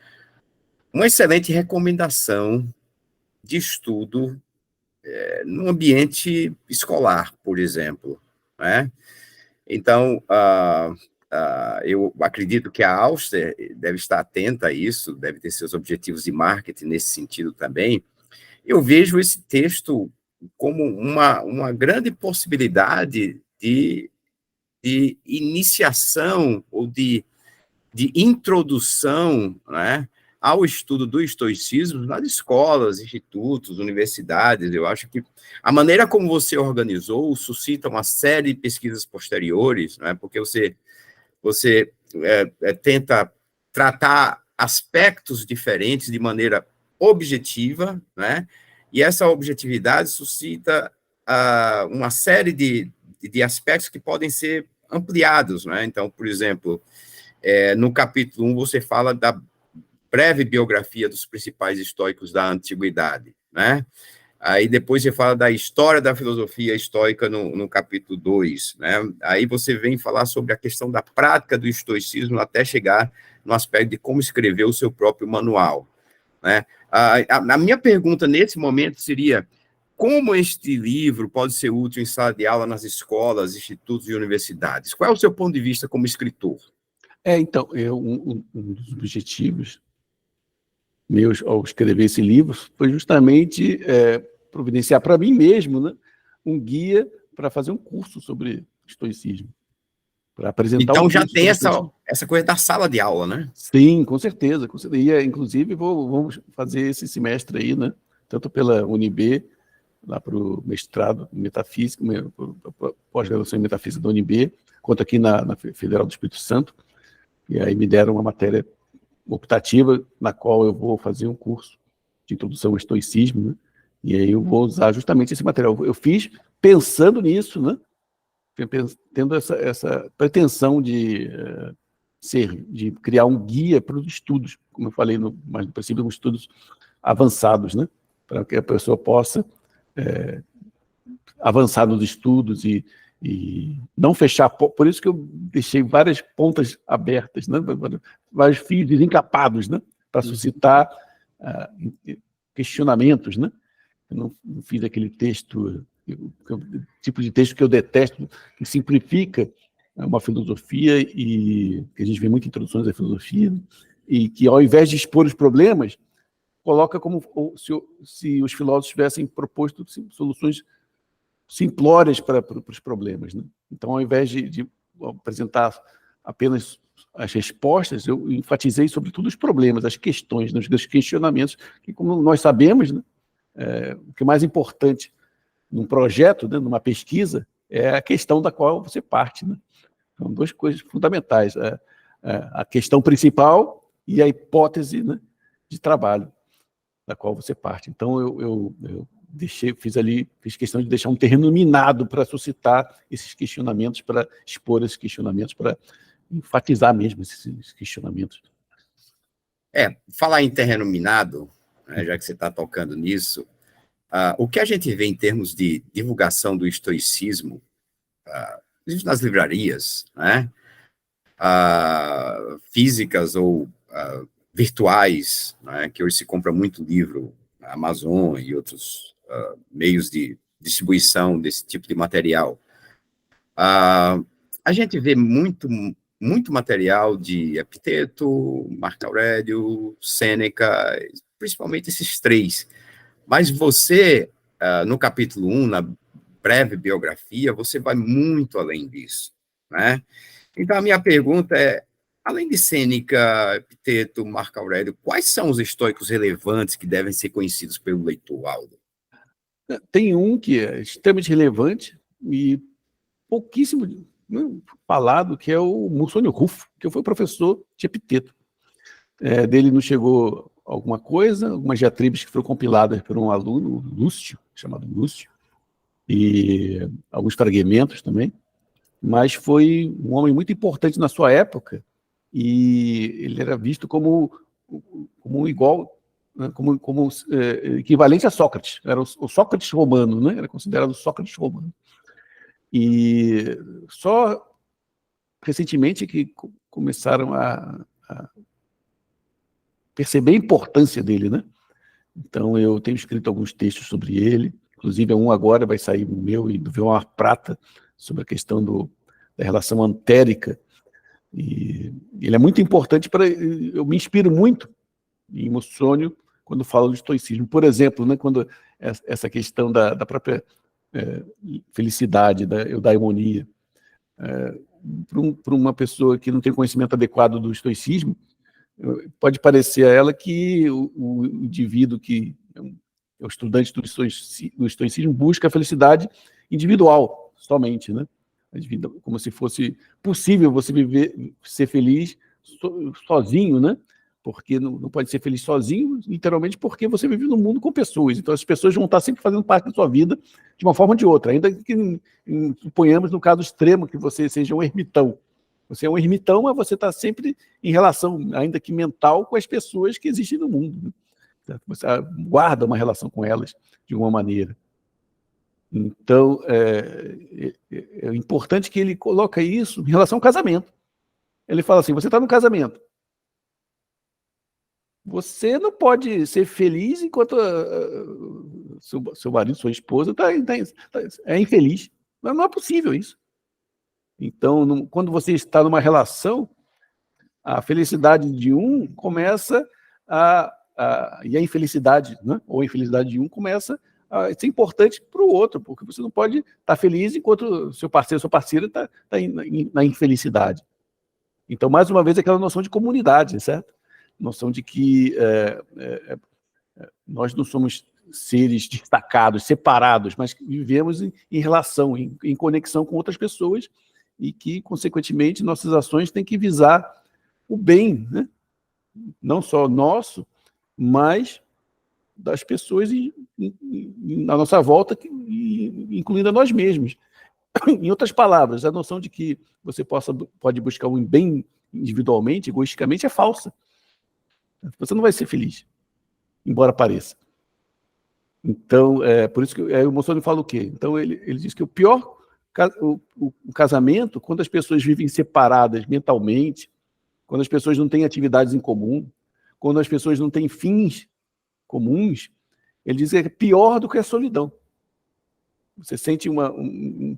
S1: uma excelente recomendação de estudo no ambiente escolar, por exemplo, né? Então, eu acredito que a Auster deve estar atenta a isso, deve ter seus objetivos de marketing nesse sentido também. Eu vejo esse texto como uma grande possibilidade de iniciação ou de introdução, né, ao estudo do estoicismo nas escolas, institutos, universidades. Eu acho que a maneira como você organizou suscita uma série de pesquisas posteriores, né, porque você tenta tratar aspectos diferentes de maneira objetiva, né, e essa objetividade suscita uma série de aspectos que podem ser ampliados, né? Então, por exemplo, no capítulo 1, você fala da breve biografia dos principais estoicos da antiguidade, né? Aí depois você fala da história da filosofia estoica no capítulo 2, né? Aí você vem falar sobre a questão da prática do estoicismo até chegar no aspecto de como escrever o seu próprio manual, né? A minha pergunta nesse momento seria: como este livro pode ser útil em sala de aula nas escolas, institutos e universidades? Qual é o seu ponto de vista como escritor?
S2: Então, um dos objetivos meus ao escrever esse livro foi justamente providenciar para mim mesmo, né, um guia para fazer um curso sobre estoicismo, para apresentar
S1: então
S2: um
S1: já tem
S2: estoicismo.
S1: essa coisa da sala de aula, né?
S2: Sim, com certeza. E, inclusive, vamos fazer esse semestre aí, né? tanto pela UNB, lá para o mestrado em metafísica, pós-graduação em metafísica da UNB, quanto aqui na Federal do Espírito Santo, e aí me deram uma matéria optativa, na qual eu vou fazer um curso de introdução ao estoicismo, né? E aí eu vou usar justamente esse material. Eu fiz pensando nisso, né? Tendo essa pretensão de criar um guia para os estudos, como eu falei mais no princípio, estudos avançados, né? Para que a pessoa possa avançar nos estudos e não fechar. Por isso que eu deixei várias pontas abertas, né? Vários fios desencapados, né? Para suscitar questionamentos, né? Eu não fiz aquele texto, tipo de texto que eu detesto, que simplifica uma filosofia, e que a gente vê muitas introduções à filosofia, né? E que, ao invés de expor os problemas, coloca como se os filósofos tivessem proposto soluções simplórias para os problemas, né? Então, ao invés de apresentar apenas as respostas, eu enfatizei sobretudo os problemas, as questões, né, os questionamentos, que, como nós sabemos, né, o que é mais importante num projeto, né, numa pesquisa, é a questão da qual você parte, né? São duas coisas fundamentais, a questão principal e a hipótese, né, de trabalho da qual você parte. Então, eu fiz questão de deixar um terreno minado para suscitar esses questionamentos, para expor esses questionamentos, para enfatizar mesmo esses questionamentos.
S1: Falar em terreno minado, né, já que você está tocando nisso, o que a gente vê em termos de divulgação do estoicismo, nas livrarias, né, físicas ou virtuais, né, que hoje se compra muito livro na Amazon e outros meios de distribuição desse tipo de material. A gente vê muito material de Epiteto, Marco Aurélio, Sêneca, principalmente esses três. Mas você, no capítulo 1, na breve biografia, você vai muito além disso, né? Então, a minha pergunta é, além de Sêneca, Epiteto, Marco Aurélio, quais são os estoicos relevantes que devem ser conhecidos pelo leitor, Aldo?
S2: Tem um que é extremamente relevante e pouquíssimo falado, que é o Musônio Rufo, que foi professor de Epiteto. Dele não chegou alguma coisa, algumas diatribes que foram compiladas por um aluno, Lúcio, chamado Lúcio, e alguns fragmentos também, mas foi um homem muito importante na sua época, e ele era visto como um igual, né, como equivalente a Sócrates. Era o Sócrates romano, né? Era considerado o Sócrates romano. E só recentemente que começaram a perceber a importância dele, né? Então, eu tenho escrito alguns textos sobre ele, inclusive um agora vai sair o meu e do Vilmar Prata, sobre a questão da relação antérica. E ele é muito importante eu me inspiro muito em Musônio quando falo do estoicismo. Por exemplo, né, quando essa questão da própria felicidade, da eudaimonia, para uma pessoa que não tem conhecimento adequado do estoicismo, pode parecer a ela que o indivíduo que é o estudante do estoicismo busca a felicidade individual somente, né? Como se fosse possível você ser feliz sozinho, né? Porque não pode ser feliz sozinho, literalmente porque você vive num mundo com pessoas. Então, as pessoas vão estar sempre fazendo parte da sua vida de uma forma ou de outra. Ainda que, suponhamos, no caso extremo, que você seja um ermitão. Você é um ermitão, mas você está sempre em relação, ainda que mental, com as pessoas que existem no mundo, né? Você guarda uma relação com elas de alguma maneira. Então, é importante que ele coloque isso em relação ao casamento. Ele fala assim, você está no casamento. Você não pode ser feliz enquanto seu marido, sua esposa é infeliz. Não é possível isso. Então, quando você está numa relação, a felicidade de um começa e a infelicidade, né? Ou a infelicidade de um começa a ser importante para o outro, porque você não pode estar feliz enquanto seu parceiro, sua parceira está na infelicidade. Então, mais uma vez, aquela noção de comunidade, certo? Noção de que nós não somos seres destacados, separados, mas que vivemos em relação, em conexão com outras pessoas e que, consequentemente, nossas ações têm que visar o bem, né? Não só nosso, mas das pessoas na nossa volta, incluindo a nós mesmos. Em outras palavras, a noção de que você pode buscar um bem individualmente, egoisticamente, é falsa. Você não vai ser feliz, embora pareça. Então, por isso que o Mussolini fala o quê? Então, ele diz que o pior o casamento, quando as pessoas vivem separadas mentalmente, quando as pessoas não têm atividades em comum, quando as pessoas não têm fins comuns, ele diz que é pior do que a solidão. Você sente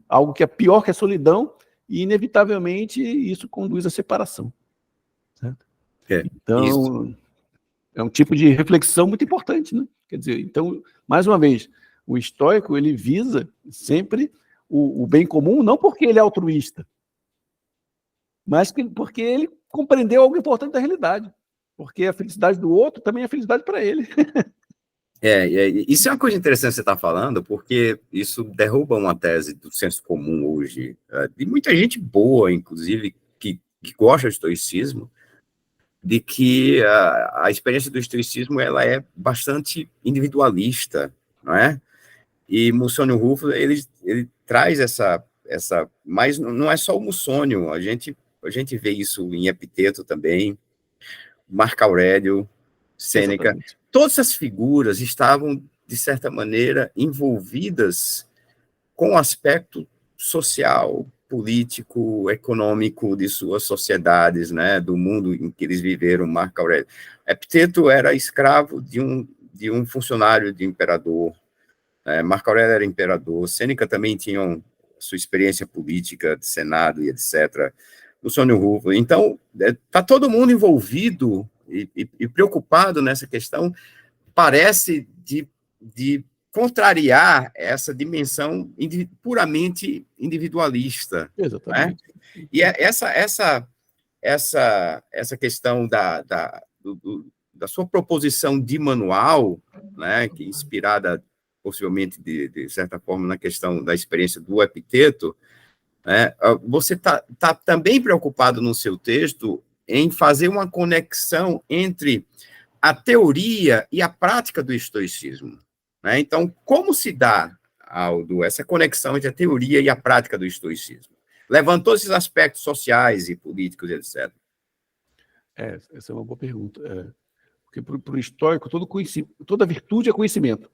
S2: algo que é pior que a solidão e, inevitavelmente, isso conduz à separação. Certo? Então, isso é um tipo de reflexão muito importante, né? Quer dizer, então, mais uma vez, o estoico, ele visa sempre o bem comum, não porque ele é altruísta, mas porque ele compreendeu algo importante da realidade. Porque a felicidade do outro também é felicidade para ele.
S1: Isso é uma coisa interessante que você está falando, porque isso derruba uma tese do senso comum hoje, de muita gente boa, inclusive, que gosta do estoicismo, de que a experiência do estoicismo ela é bastante individualista, não é? E Musônio Rufo, ele traz essa, mas não é só o Musônio, a gente vê isso em Epiteto também, Marco Aurélio, Sêneca. Exatamente. Todas essas figuras estavam, de certa maneira, envolvidas com o aspecto social, político, econômico de suas sociedades, né, do mundo em que eles viveram. Marco Aurélio. Epiteto era escravo de um funcionário de imperador. Marco Aurélio era imperador. Sêneca também tinha sua experiência política de Senado e etc. Musônio Rufo. Então, está todo mundo envolvido e preocupado nessa questão, parece de contrariar essa dimensão puramente individualista.
S2: Exatamente.
S1: Né? E essa questão da sua proposição de manual, né, que é inspirada possivelmente, de certa forma, na questão da experiência do Epiteto, né, você está também preocupado no seu texto em fazer uma conexão entre a teoria e a prática do estoicismo. Né? Então, como se dá, Aldo, essa conexão entre a teoria e a prática do estoicismo? Levando todos esses aspectos sociais e políticos, etc.
S2: Essa é uma boa pergunta. Porque para o estoico, toda virtude é conhecimento.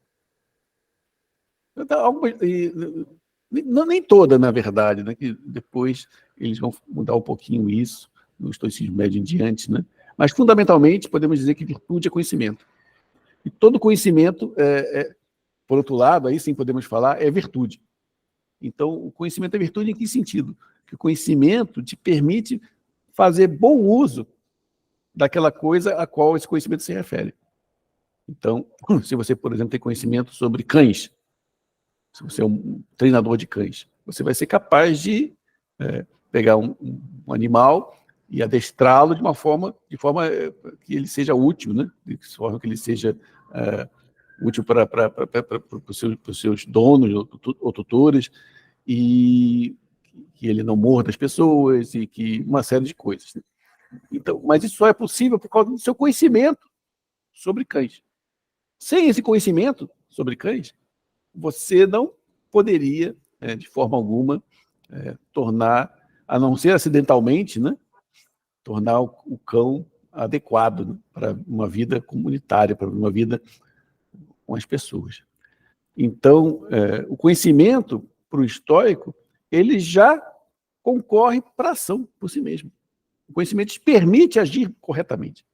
S2: Nem toda, na verdade, né? Que depois eles vão mudar um pouquinho isso, no estoicismo médio em diante, né? Mas, fundamentalmente, podemos dizer que virtude é conhecimento. E todo conhecimento, por outro lado, aí sim podemos falar, é virtude. Então, o conhecimento é virtude em que sentido? Que o conhecimento te permite fazer bom uso daquela coisa a qual esse conhecimento se refere. Então, se você, por exemplo, tem conhecimento sobre cães, se você é um treinador de cães, você vai ser capaz de pegar um animal e adestrá-lo de forma que ele seja útil, né? De forma que ele seja útil para os seus donos ou tutores, e que ele não morda as pessoas, e que uma série de coisas. Né? Então, mas isso só é possível por causa do seu conhecimento sobre cães. Sem esse conhecimento sobre cães, você não poderia, de forma alguma, tornar, a não ser acidentalmente, né, tornar o cão adequado, né, para uma vida comunitária, para uma vida com as pessoas. Então, o conhecimento, para o estoico, ele já concorre para a ação por si mesmo. O conhecimento te permite agir corretamente.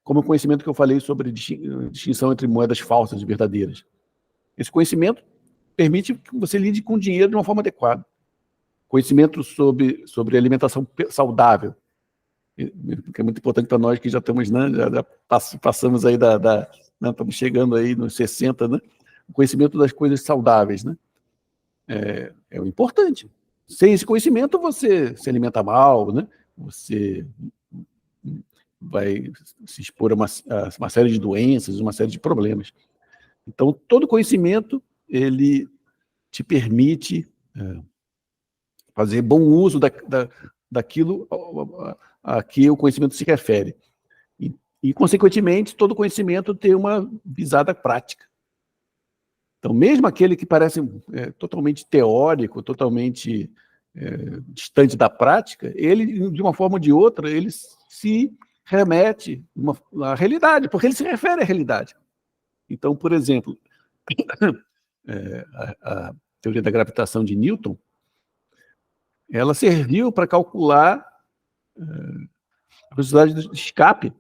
S2: Como o conhecimento que eu falei sobre a distinção entre moedas falsas e verdadeiras. Esse conhecimento permite que você lide com o dinheiro de uma forma adequada. Conhecimento sobre alimentação saudável, que é muito importante para nós que já estamos, né, já passamos aí estamos chegando aí nos 60, né? O conhecimento das coisas saudáveis, né? É o importante. Sem esse conhecimento, você se alimenta mal, né? Você vai se expor a uma série de doenças, uma série de problemas. Então, todo conhecimento, ele te permite fazer bom uso daquilo a que o conhecimento se refere. E, consequentemente, todo conhecimento tem uma visada prática. Então, mesmo aquele que parece totalmente teórico, totalmente distante da prática, ele, de uma forma ou de outra, ele se remete à realidade, porque ele se refere à realidade. Então, por exemplo, a teoria da gravitação de Newton, ela serviu para calcular a velocidade de escape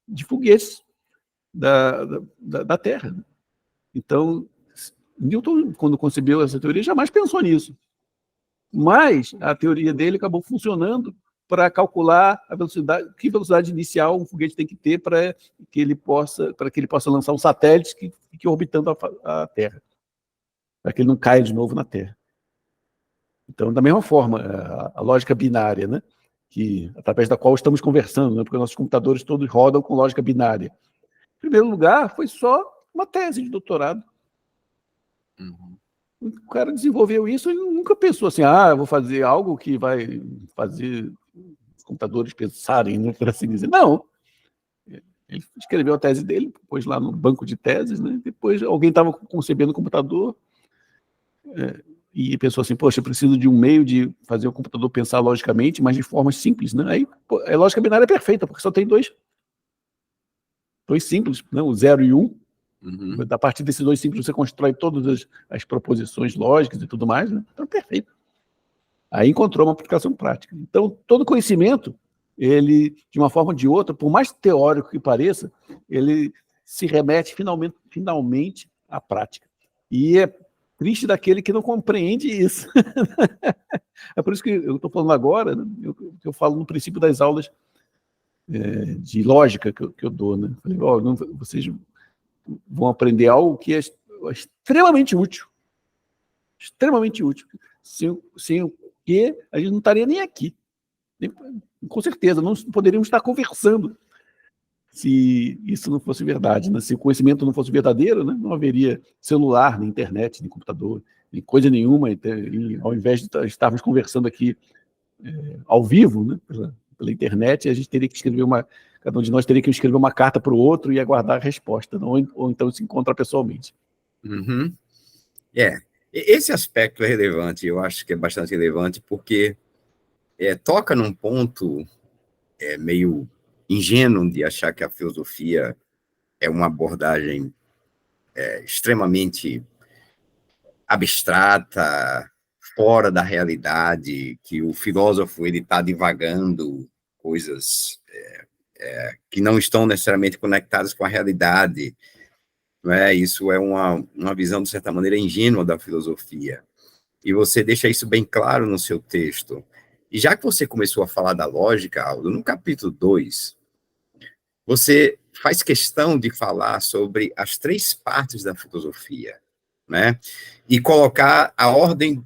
S2: de foguetes da Terra. Então, Newton, quando concebeu essa teoria, jamais pensou nisso. Mas a teoria dele acabou funcionando para calcular a velocidade, que velocidade inicial um foguete tem que ter para que ele possa lançar um satélite que fique orbitando a Terra, para que ele não caia de novo na Terra. Então, da mesma forma, a lógica binária, né, através da qual estamos conversando, né, porque nossos computadores todos rodam com lógica binária. Em primeiro lugar, foi só uma tese de doutorado.
S1: Uhum.
S2: O cara desenvolveu isso e nunca pensou assim, eu vou fazer algo que vai fazer os computadores pensarem, né, por assim dizer. Não. Ele escreveu a tese dele, pôs lá no banco de teses, né? Depois alguém estava concebendo o computador e pensou assim, poxa, eu preciso de um meio de fazer o computador pensar logicamente, mas de formas simples, né? Aí a lógica binária é perfeita, porque só tem dois simples, né? O 0 e 1.
S1: Uhum.
S2: A partir desses dois simples você constrói todas as proposições lógicas e tudo mais, né? Então, perfeito. Aí encontrou uma aplicação prática. Então, todo conhecimento, ele, de uma forma ou de outra, por mais teórico que pareça, ele se remete finalmente à prática. E é triste daquele que não compreende isso. É por isso que eu estou falando agora, né? Eu falo no princípio das aulas de lógica que eu dou. Né? Falei, vocês vão aprender algo que é extremamente útil. Extremamente útil. Sem o que a gente não estaria nem aqui. Com certeza, não poderíamos estar conversando se isso não fosse verdade. Né? Se o conhecimento não fosse verdadeiro, né? Não haveria celular, nem internet, nem computador, nem coisa nenhuma. E ao invés de estarmos conversando aqui ao vivo, né? pela internet, a gente teria que escrever cada um de nós teria que escrever uma carta para o outro e aguardar a resposta, não? Ou então se encontrar pessoalmente.
S1: Uhum. Esse aspecto é relevante, eu acho que é bastante relevante, porque toca num ponto meio ingênuo de achar que a filosofia é uma abordagem extremamente abstrata, fora da realidade, que o filósofo ele está divagando coisas que não estão necessariamente conectadas com a realidade. Não é? Isso é uma visão, de certa maneira, ingênua da filosofia. E você deixa isso bem claro no seu texto. E já que você começou a falar da lógica, Aldo, no capítulo 2, você faz questão de falar sobre as 3 partes da filosofia, né? E colocar a ordem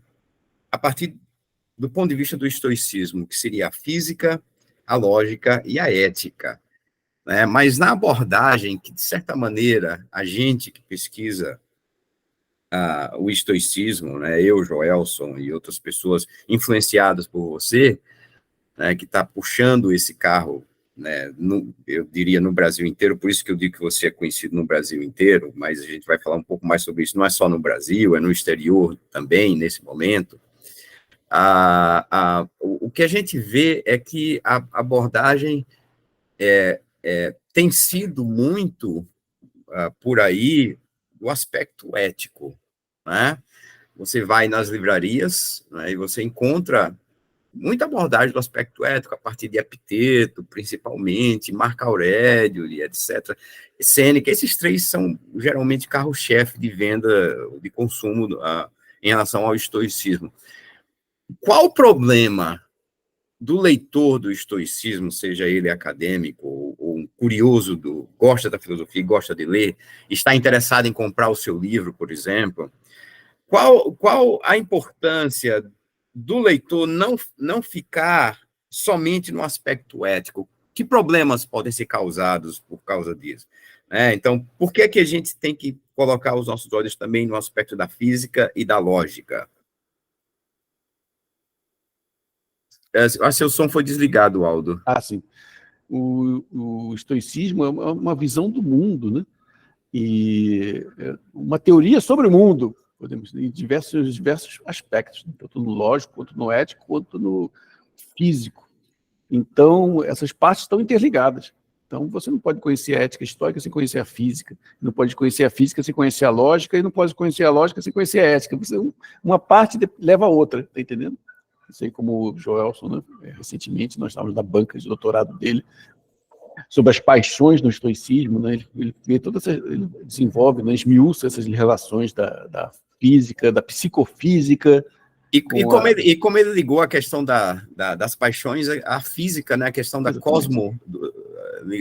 S1: a partir do ponto de vista do estoicismo, que seria a física, a lógica e a ética. Né? Mas na abordagem que, de certa maneira, a gente que pesquisa o estoicismo, né, eu, Joelson e outras pessoas influenciadas por você, né, que está puxando esse carro, né, eu diria no Brasil inteiro, por isso que eu digo que você é conhecido no Brasil inteiro, mas a gente vai falar um pouco mais sobre isso, não é só no Brasil, é no exterior também, nesse momento. O que a gente vê é que a abordagem tem sido muito, por aí, o aspecto ético, né? Você vai nas livrarias, né, e você encontra muita abordagem do aspecto ético, a partir de Epiteto, principalmente, Marco Aurélio, e etc. Sêneca, esses 3 são geralmente carro-chefe de venda, de consumo em relação ao estoicismo. Qual o problema do leitor do estoicismo, seja ele acadêmico ou um curioso, gosta da filosofia, gosta de ler, está interessado em comprar o seu livro, por exemplo? Qual a importância do leitor não ficar somente no aspecto ético? que problemas podem ser causados por causa disso? Então, por que a gente tem que colocar os nossos olhos também no aspecto da física e da lógica? Acho que seu som foi desligado, Aldo.
S2: Sim. O estoicismo é uma visão do mundo, né? E uma teoria sobre o mundo, podemos em diversos aspectos, tanto no lógico, quanto no ético, quanto no físico. Então, essas partes estão interligadas. Então, você não pode conhecer a ética estoica sem conhecer a física, não pode conhecer a física sem conhecer a lógica, e não pode conhecer a lógica sem conhecer a ética. Uma parte leva a outra, está entendendo? Eu sei como o Joelson, né? Recentemente, nós estávamos na banca de doutorado dele, sobre as paixões no estoicismo, né? Ele desenvolve, né? Esmiuça essas relações da física, da psicofísica.
S1: E como ele ligou a questão das paixões à física, né? A questão da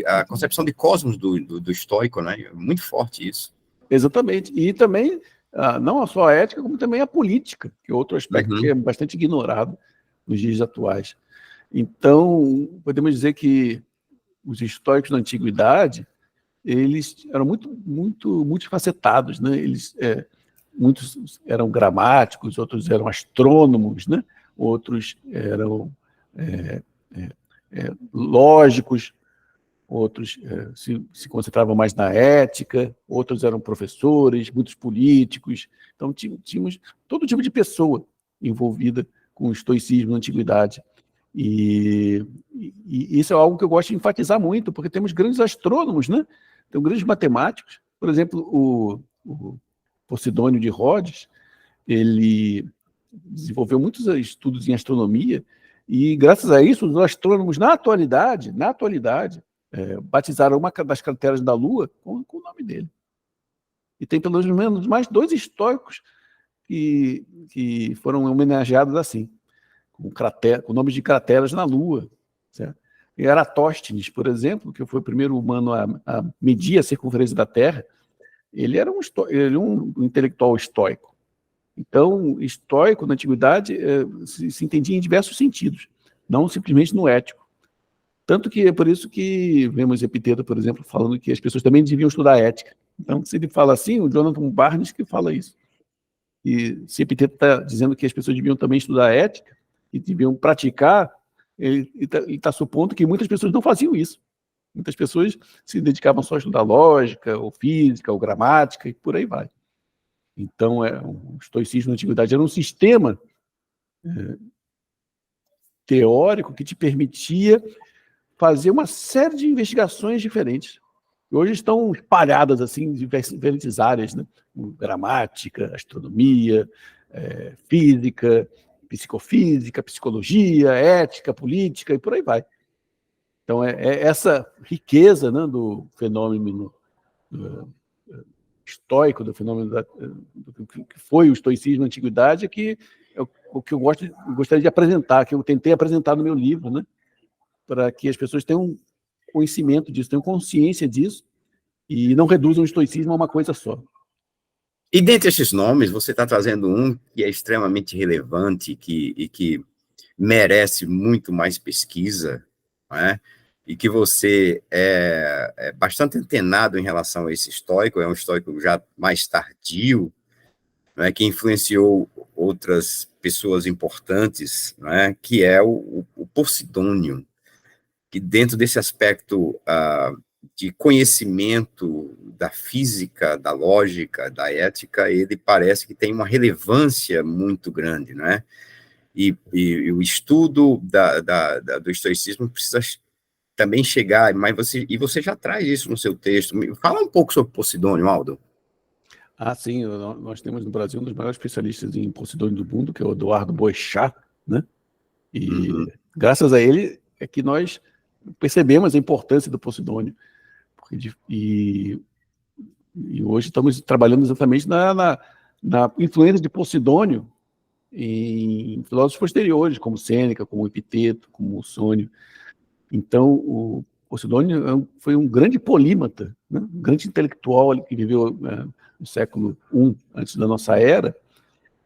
S1: a concepção de cosmos do estoico, né? Muito forte isso.
S2: Exatamente. E também, não só a ética, como também a política, que é outro aspecto que é bastante ignorado nos dias atuais. Então, podemos dizer que os estoicos da antiguidade, eles eram muito multifacetados, né? Muitos eram gramáticos, outros eram astrônomos, né? Outros eram lógicos, outros se concentravam mais na ética, outros eram professores, muitos políticos. Então, tínhamos todo tipo de pessoa envolvida com o estoicismo na antiguidade. E isso é algo que eu gosto de enfatizar muito, porque temos grandes astrônomos, né? Tem grandes matemáticos. Por exemplo, o Posidônio de Rhodes, ele desenvolveu muitos estudos em astronomia, e graças a isso, os astrônomos, na atualidade, batizaram uma das crateras da Lua com o nome dele. E tem pelo menos mais 2 históricos que foram homenageados assim, com nomes de crateras na Lua. Certo? E Eratóstenes, por exemplo, que foi o primeiro humano a medir a circunferência da Terra, ele era um intelectual estoico. Então, estoico, na antiguidade, se entendia em diversos sentidos, não simplesmente no ético. Tanto que é por isso que vemos Epiteto, por exemplo, falando que as pessoas também deviam estudar ética. Então, se ele fala assim, o Jonathan Barnes que fala isso. E se Epiteto está dizendo que as pessoas deviam também estudar ética e deviam praticar, ele está supondo que muitas pessoas não faziam isso. Muitas pessoas se dedicavam só a estudar lógica, ou física, ou gramática, e por aí vai. Então, o estoicismo na antiguidade era um sistema teórico que te permitia fazer uma série de investigações diferentes. E hoje estão espalhadas assim, em diferentes áreas, né? Gramática, astronomia, física, psicofísica, psicologia, ética, política, e por aí vai. Então, essa riqueza, né, do fenômeno estoico, do fenômeno do que foi o estoicismo na antiguidade, o que eu gostaria de apresentar, que eu tentei apresentar no meu livro, né, para que as pessoas tenham conhecimento disso, tenham consciência disso, e não reduzam o estoicismo a uma coisa só.
S1: E dentre esses nomes, você está trazendo um que é extremamente relevante e que merece muito mais pesquisa, não é? E que você é bastante antenado em relação a esse estoico, é um estoico já mais tardio, não é? Que influenciou outras pessoas importantes, não é? Que é o Posidônio, que dentro desse aspecto de conhecimento da física, da lógica, da ética, ele parece que tem uma relevância muito grande, não é? E o estudo do estoicismo precisa também chegar, mas você já traz isso no seu texto. Fala um pouco sobre Posidônio, Aldo.
S2: Sim, nós temos no Brasil um dos maiores especialistas em Posidônio do mundo, que é o Eduardo Boechat, né? E graças a ele é que nós percebemos a importância do Posidônio. E hoje estamos trabalhando exatamente na influência de Posidônio em filósofos posteriores, como Sêneca, como Epiteto, como Musônio. Então, o Posidônio foi um grande polímata, né? Um grande intelectual que viveu no século I antes da nossa era,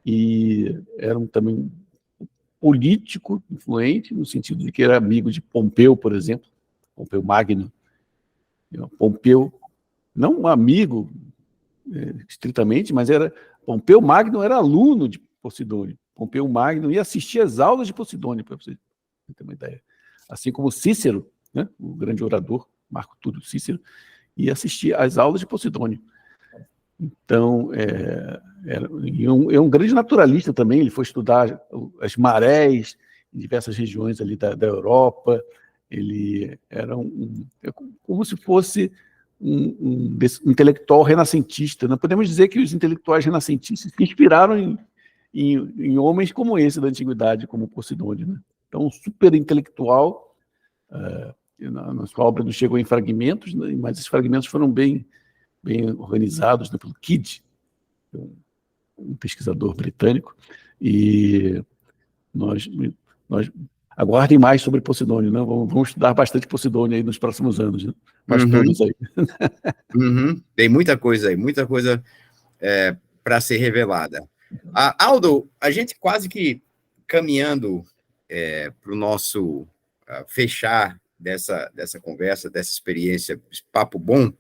S2: e era também político influente, no sentido de que era amigo de Pompeu, por exemplo, Pompeu Magno. Pompeu, não um amigo estritamente, mas Pompeu Magno era aluno de Posidônio. Pompeu Magno ia assistir às aulas de Posidônio, para você ter uma ideia. Assim como Cícero, né, o grande orador, Marco Túlio Cícero, ia assistir às aulas de Posidônio. Então, é um grande naturalista também, ele foi estudar as marés em diversas regiões ali da Europa, ele era como se fosse um intelectual renascentista. Não podemos dizer que os intelectuais renascentistas se inspiraram em homens como esse da antiguidade, como Posidônio, né? Então, um super intelectual, na sua obra não chegou em fragmentos, né, mas esses fragmentos foram bem organizados, né, pelo Kidd, um pesquisador britânico, e nós aguardem mais sobre Posidônio, né? Vamos estudar bastante Posidônio aí nos próximos anos, né? Pastores aí.
S1: Tem muita coisa aí, muita coisa para ser revelada. Aldo, a gente quase que caminhando para o nosso fechar dessa conversa, dessa experiência, esse papo bom.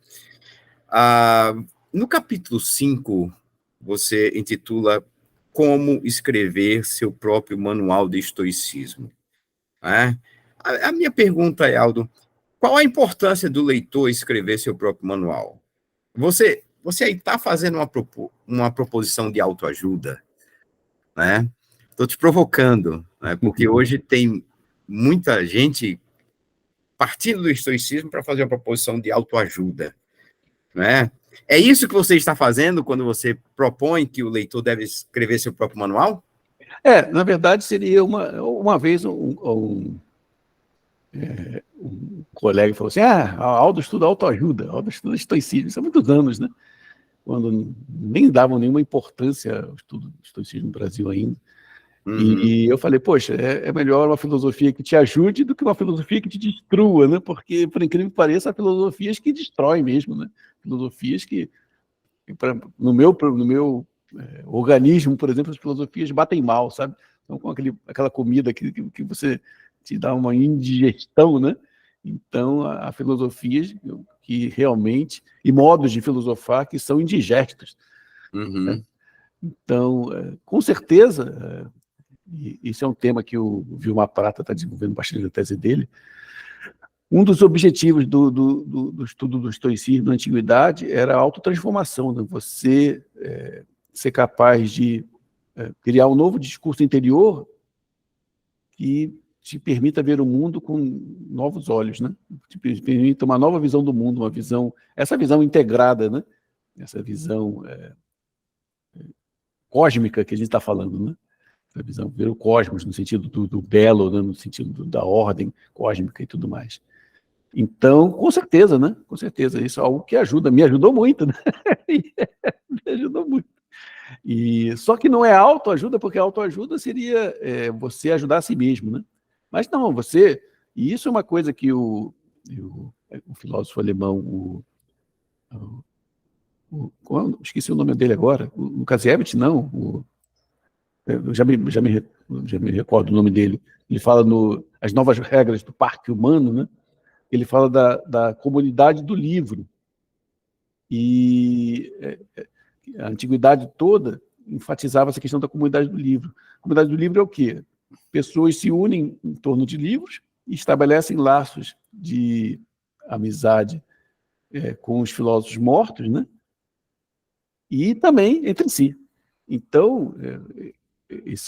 S1: No capítulo 5, você intitula Como Escrever Seu Próprio Manual de Estoicismo. Né? A minha pergunta é, Aldo, qual a importância do leitor escrever seu próprio manual? Você aí está fazendo uma proposição de autoajuda, né? Estou te provocando, né? Porque hoje tem muita gente partindo do estoicismo para fazer uma proposição de autoajuda, né? É isso que você está fazendo quando você propõe que o leitor deve escrever seu próprio manual?
S2: Na verdade, seria uma vez um colega falou assim, Aldo estuda autoajuda, Aldo estuda estoicismo, isso há muitos anos, né? Quando nem davam nenhuma importância ao estudo do estoicismo no Brasil ainda. E eu falei, poxa, é melhor uma filosofia que te ajude do que uma filosofia que te destrua, né? Porque, por incrível que pareça, há filosofias que destroem mesmo, né? Filosofias que, no meu organismo, por exemplo, as filosofias batem mal, sabe? Então, com aquela comida que você te dá uma indigestão, né? Então, há filosofias que realmente, e modos de filosofar que são indigestos. Né? Então, com certeza, e isso é um tema que o Vilmar Prata está desenvolvendo bastante na tese dele, um dos objetivos do estudo do estoicismo na antiguidade era a autotransformação, né? Você ser capaz de criar um novo discurso interior que te permita ver o mundo com novos olhos, né? Te permita uma nova visão do mundo, essa visão integrada, né? Essa visão cósmica que a gente está falando, né? Essa visão, ver o cosmos no sentido do belo, né? No sentido da ordem cósmica e tudo mais. Então, com certeza, né? Com certeza, isso é algo que me ajudou muito, né? Me ajudou muito. Só que não é autoajuda, porque autoajuda seria você ajudar a si mesmo, né? Mas não, e isso é uma coisa que o filósofo alemão, esqueci o nome dele agora, o Lukasiewicz, não, eu já me recordo o nome dele, ele fala as novas regras do parque humano, né? Ele fala da comunidade do livro, e a antiguidade toda enfatizava essa questão da comunidade do livro. A comunidade do livro é o quê? Pessoas se unem em torno de livros e estabelecem laços de amizade com os filósofos mortos, né? E também entre si. Então,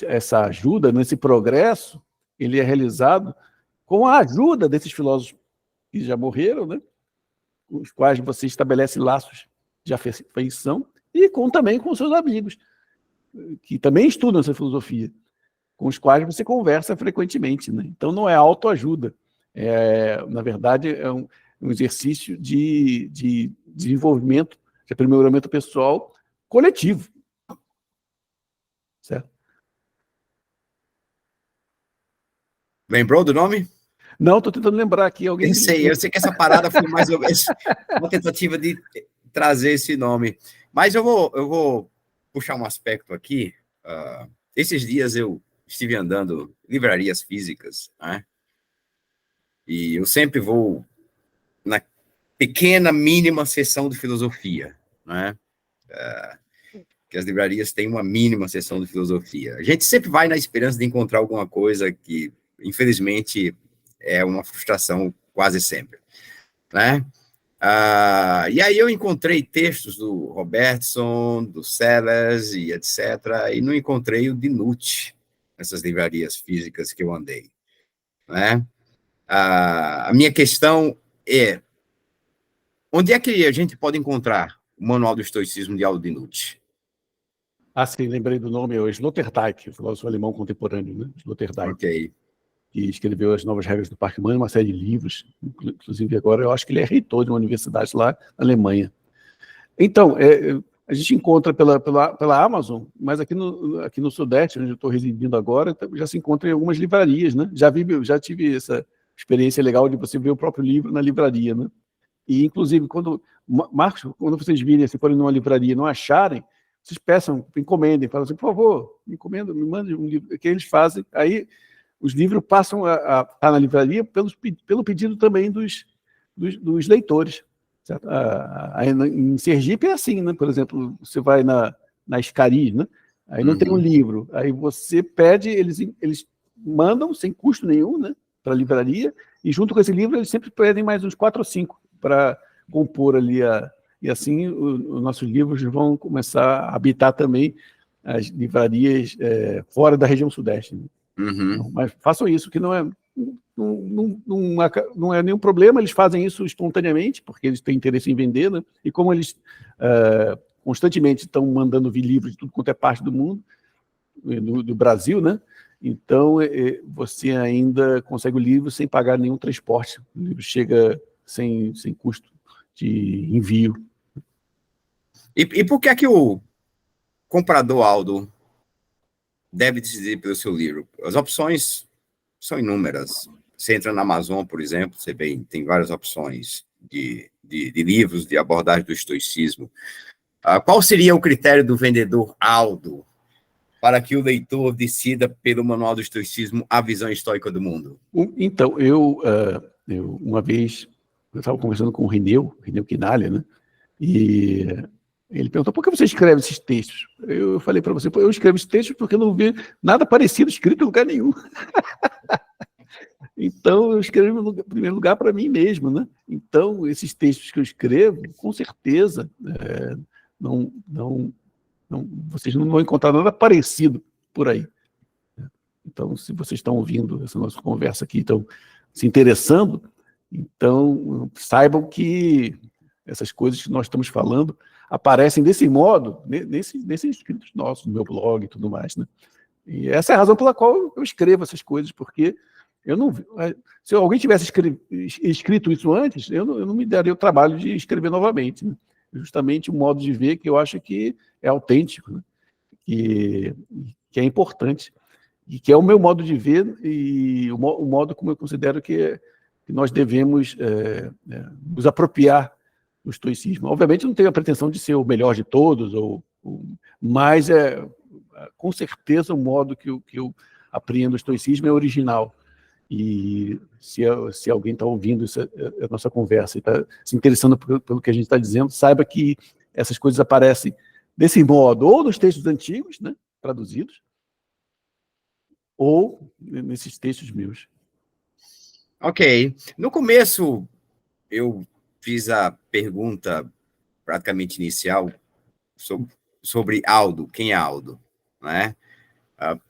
S2: essa ajuda, esse progresso, ele é realizado com a ajuda desses filósofos que já morreram, né? Com os quais você estabelece laços de afeição, e também com seus amigos, que também estudam essa filosofia, com os quais você conversa frequentemente, né? Então, não é autoajuda. Na verdade, é um exercício de desenvolvimento, de aprimoramento pessoal coletivo. Certo?
S1: Lembrou do nome?
S2: Não, estou tentando lembrar aqui.
S1: Eu sei que essa parada foi mais ou menos uma tentativa de trazer esse nome. Mas eu vou puxar um aspecto aqui. Esses dias eu estive andando em livrarias físicas, né? E eu sempre vou pequena, mínima seção de filosofia, né? Que as livrarias têm uma mínima seção de filosofia. A gente sempre vai na esperança de encontrar alguma coisa que, infelizmente, é uma frustração quase sempre, né? E aí eu encontrei textos do Robertson, do Sellers e etc., e não encontrei o de Nietzsche nessas livrarias físicas que eu andei, né? A minha questão é, onde é que a gente pode encontrar o Manual do Estoicismo de Aldo Nietzsche?
S2: Sim, lembrei do nome, é o Sloterdijk, o filósofo alemão contemporâneo, né? Sloterdijk.
S1: Ok.
S2: Que escreveu As Novas Regras do Parkman, uma série de livros, inclusive agora eu acho que ele é reitor de uma universidade lá na Alemanha. Então, a gente encontra pela Amazon, mas aqui no Sudeste, onde eu estou residindo agora, já se encontra em algumas livrarias, né? Já tive essa experiência legal de você ver o próprio livro na livraria, né? E, inclusive, Marcos, quando vocês virem, se forem numa livraria e não acharem, vocês peçam, encomendem, falam assim, por favor, me mandem um livro, que eles fazem, aí os livros passam a estar na livraria pelo pedido também dos leitores. Certo? Em Sergipe é assim, né? Por exemplo, você vai na Escariz, né? Aí não tem um livro, aí você pede, eles mandam sem custo nenhum, né? Para a livraria, e junto com esse livro eles sempre pedem mais uns 4 ou 5 para compor ali e assim os nossos livros vão começar a habitar também as livrarias fora da região Sudeste. Né? Então, mas façam isso, que não é nenhum problema, eles fazem isso espontaneamente, porque eles têm interesse em vender, né? E como eles constantemente estão mandando vir livros de tudo quanto é parte do mundo, do Brasil, né? Então, você ainda consegue o livro sem pagar nenhum transporte. O livro chega sem custo de envio.
S1: E por que é que o comprador, Aldo, deve decidir pelo seu livro? As opções são inúmeras. Você entra na Amazon, por exemplo, você vê, tem várias opções de livros de abordagem do estoicismo. Qual seria o critério do vendedor Aldo para que o leitor decida pelo Manual do Estoicismo a visão estoica do mundo?
S2: Então, eu uma vez eu estava conversando com o Reneu Quinalha, né? E ele perguntou, por que você escreve esses textos? Eu falei para você, eu escrevo esses textos porque eu não vi nada parecido escrito em lugar nenhum. Então, eu escrevo em primeiro lugar para mim mesmo, né? Então, esses textos que eu escrevo, com certeza, vocês não vão encontrar nada parecido por aí. Então, se vocês estão ouvindo essa nossa conversa aqui, estão se interessando, então saibam que essas coisas que nós estamos falando aparecem desse modo, nesses escritos nossos, no meu blog e tudo mais, né? E essa é a razão pela qual eu escrevo essas coisas, porque eu não, se alguém tivesse escrito isso antes, eu não me daria o trabalho de escrever novamente, né? Justamente um modo de ver que eu acho que é autêntico, né? que é importante, e que é o meu modo de ver e o modo como eu considero que nós devemos nos apropriar do estoicismo. Obviamente não tenho a pretensão de ser o melhor de todos, mas com certeza o modo que eu apreendo o estoicismo é original. E se alguém está ouvindo a nossa conversa e está se interessando pelo que a gente está dizendo, saiba que essas coisas aparecem desse modo, ou nos textos antigos, né, traduzidos, ou nesses textos meus.
S1: Ok. No começo, eu fiz a pergunta praticamente inicial sobre Aldo, quem é Aldo, né?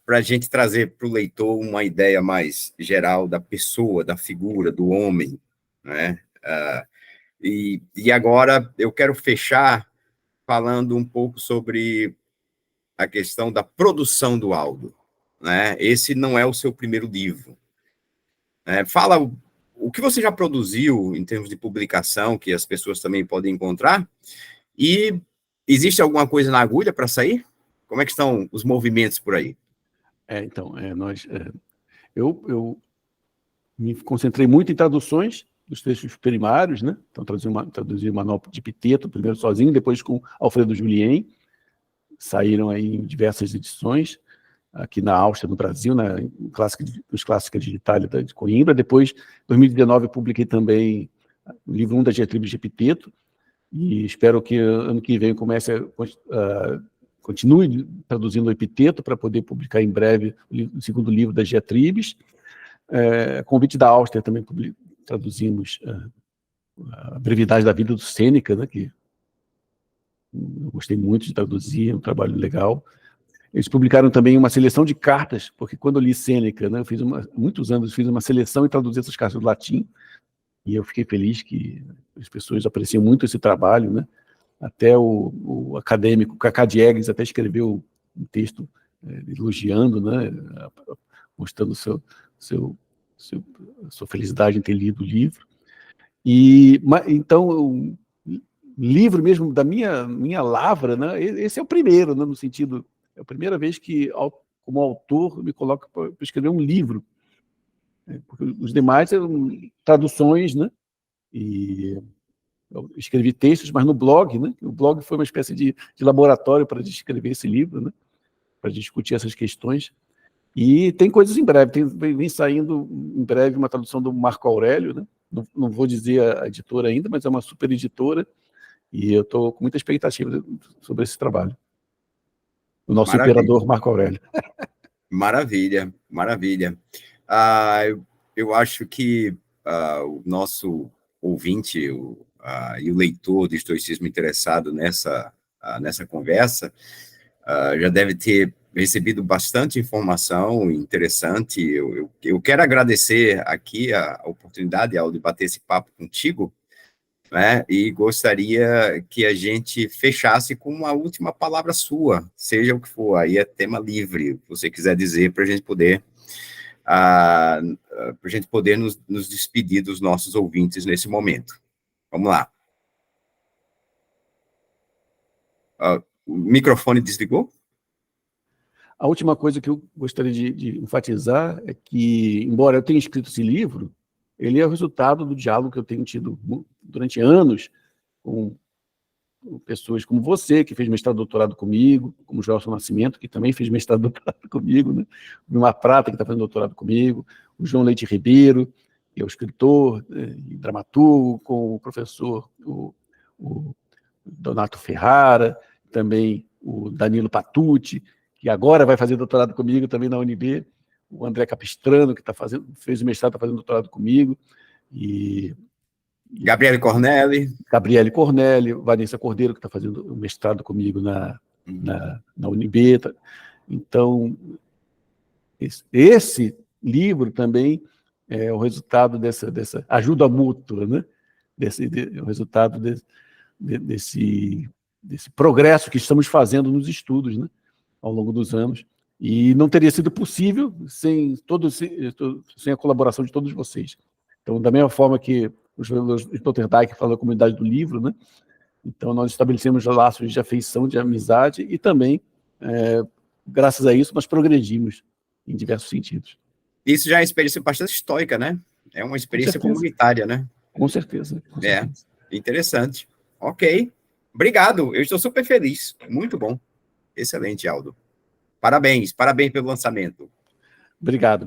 S1: Para a gente trazer para o leitor uma ideia mais geral da pessoa, da figura, do homem, né? E agora eu quero fechar falando um pouco sobre a questão da produção do Aldo, né? Esse não é o seu primeiro livro. Fala o que você já produziu em termos de publicação, que as pessoas também podem encontrar, e existe alguma coisa na agulha para sair? Como é que estão os movimentos por aí?
S2: Eu me concentrei muito em traduções dos textos primários, né? Então, traduzi o Manual de Epiteto, primeiro sozinho, depois com Alfredo Julien, saíram aí em diversas edições, aqui na Áustria, no Brasil, nos Clássicas de Itália de Coimbra. Depois, em 2019, eu publiquei também o livro 1 das diatribes de Epiteto, e espero que ano que vem continue traduzindo o Epiteto para poder publicar em breve o segundo livro das diatribes. Convite da Áustria também traduzimos a brevidade da vida do Sêneca, né, que eu gostei muito de traduzir, é um trabalho legal. Eles publicaram também uma seleção de cartas, porque quando eu li Sêneca, né, eu fiz muitos anos, fiz uma seleção e traduzi essas cartas do latim, e eu fiquei feliz que as pessoas apreciam muito esse trabalho, né? Até o acadêmico Cacá Diegues até escreveu um texto elogiando, né, mostrando sua felicidade em ter lido o livro. Então, o livro mesmo da minha lavra, né, esse é o primeiro, né, no sentido, é a primeira vez que, como autor, me coloco para escrever um livro. Porque os demais eram traduções, né, e eu escrevi textos, mas no blog, né? O blog foi uma espécie de laboratório para escrever esse livro, né? Para discutir essas questões. E tem coisas em breve, vem saindo em breve uma tradução do Marco Aurélio, né? Não vou dizer a editora ainda, mas é uma super editora, e eu estou com muita expectativa sobre esse trabalho. O nosso imperador Marco Aurélio.
S1: Maravilha, maravilha. Eu acho que o nosso ouvinte e o leitor do estoicismo interessado nessa conversa já deve ter recebido bastante informação interessante. Eu quero agradecer aqui a oportunidade de bater esse papo contigo, né, e gostaria que a gente fechasse com uma última palavra sua, seja o que for, aí é tema livre, o que você quiser dizer para a gente poder nos despedir dos nossos ouvintes nesse momento. Vamos lá. O microfone desligou?
S2: A última coisa que eu gostaria de enfatizar é que, embora eu tenha escrito esse livro, ele é o resultado do diálogo que eu tenho tido durante anos com pessoas como você, que fez mestrado e doutorado comigo, como o Gelson Nascimento, que também fez mestrado e doutorado comigo, né? O Vilmar Prata, que está fazendo doutorado comigo, o João Leite Ribeiro, que é o escritor e dramaturgo, com o professor o Donato Ferrara, também o Danilo Patucci, que agora vai fazer doutorado comigo também na UNB, o André Capistrano, que fez o mestrado, está fazendo doutorado comigo, e
S1: Gabriele
S2: Cornelli, Vanessa Cordeiro, que está fazendo o mestrado comigo na UNB. Então, esse livro também é o resultado dessa ajuda mútua, né? O resultado desse progresso que estamos fazendo nos estudos, né, ao longo dos anos. E não teria sido possível sem a colaboração de todos vocês. Então, da mesma forma que o Sloterdijk falou da comunidade do livro, né? Então, nós estabelecemos laços de afeição, de amizade, e também, graças a isso, nós progredimos em diversos sentidos.
S1: Isso já é uma experiência bastante estoica, né? É uma experiência comunitária, né?
S2: Com certeza.
S1: Interessante. Ok. Obrigado. Eu estou super feliz. Muito bom. Excelente, Aldo. Parabéns pelo lançamento.
S2: Obrigado.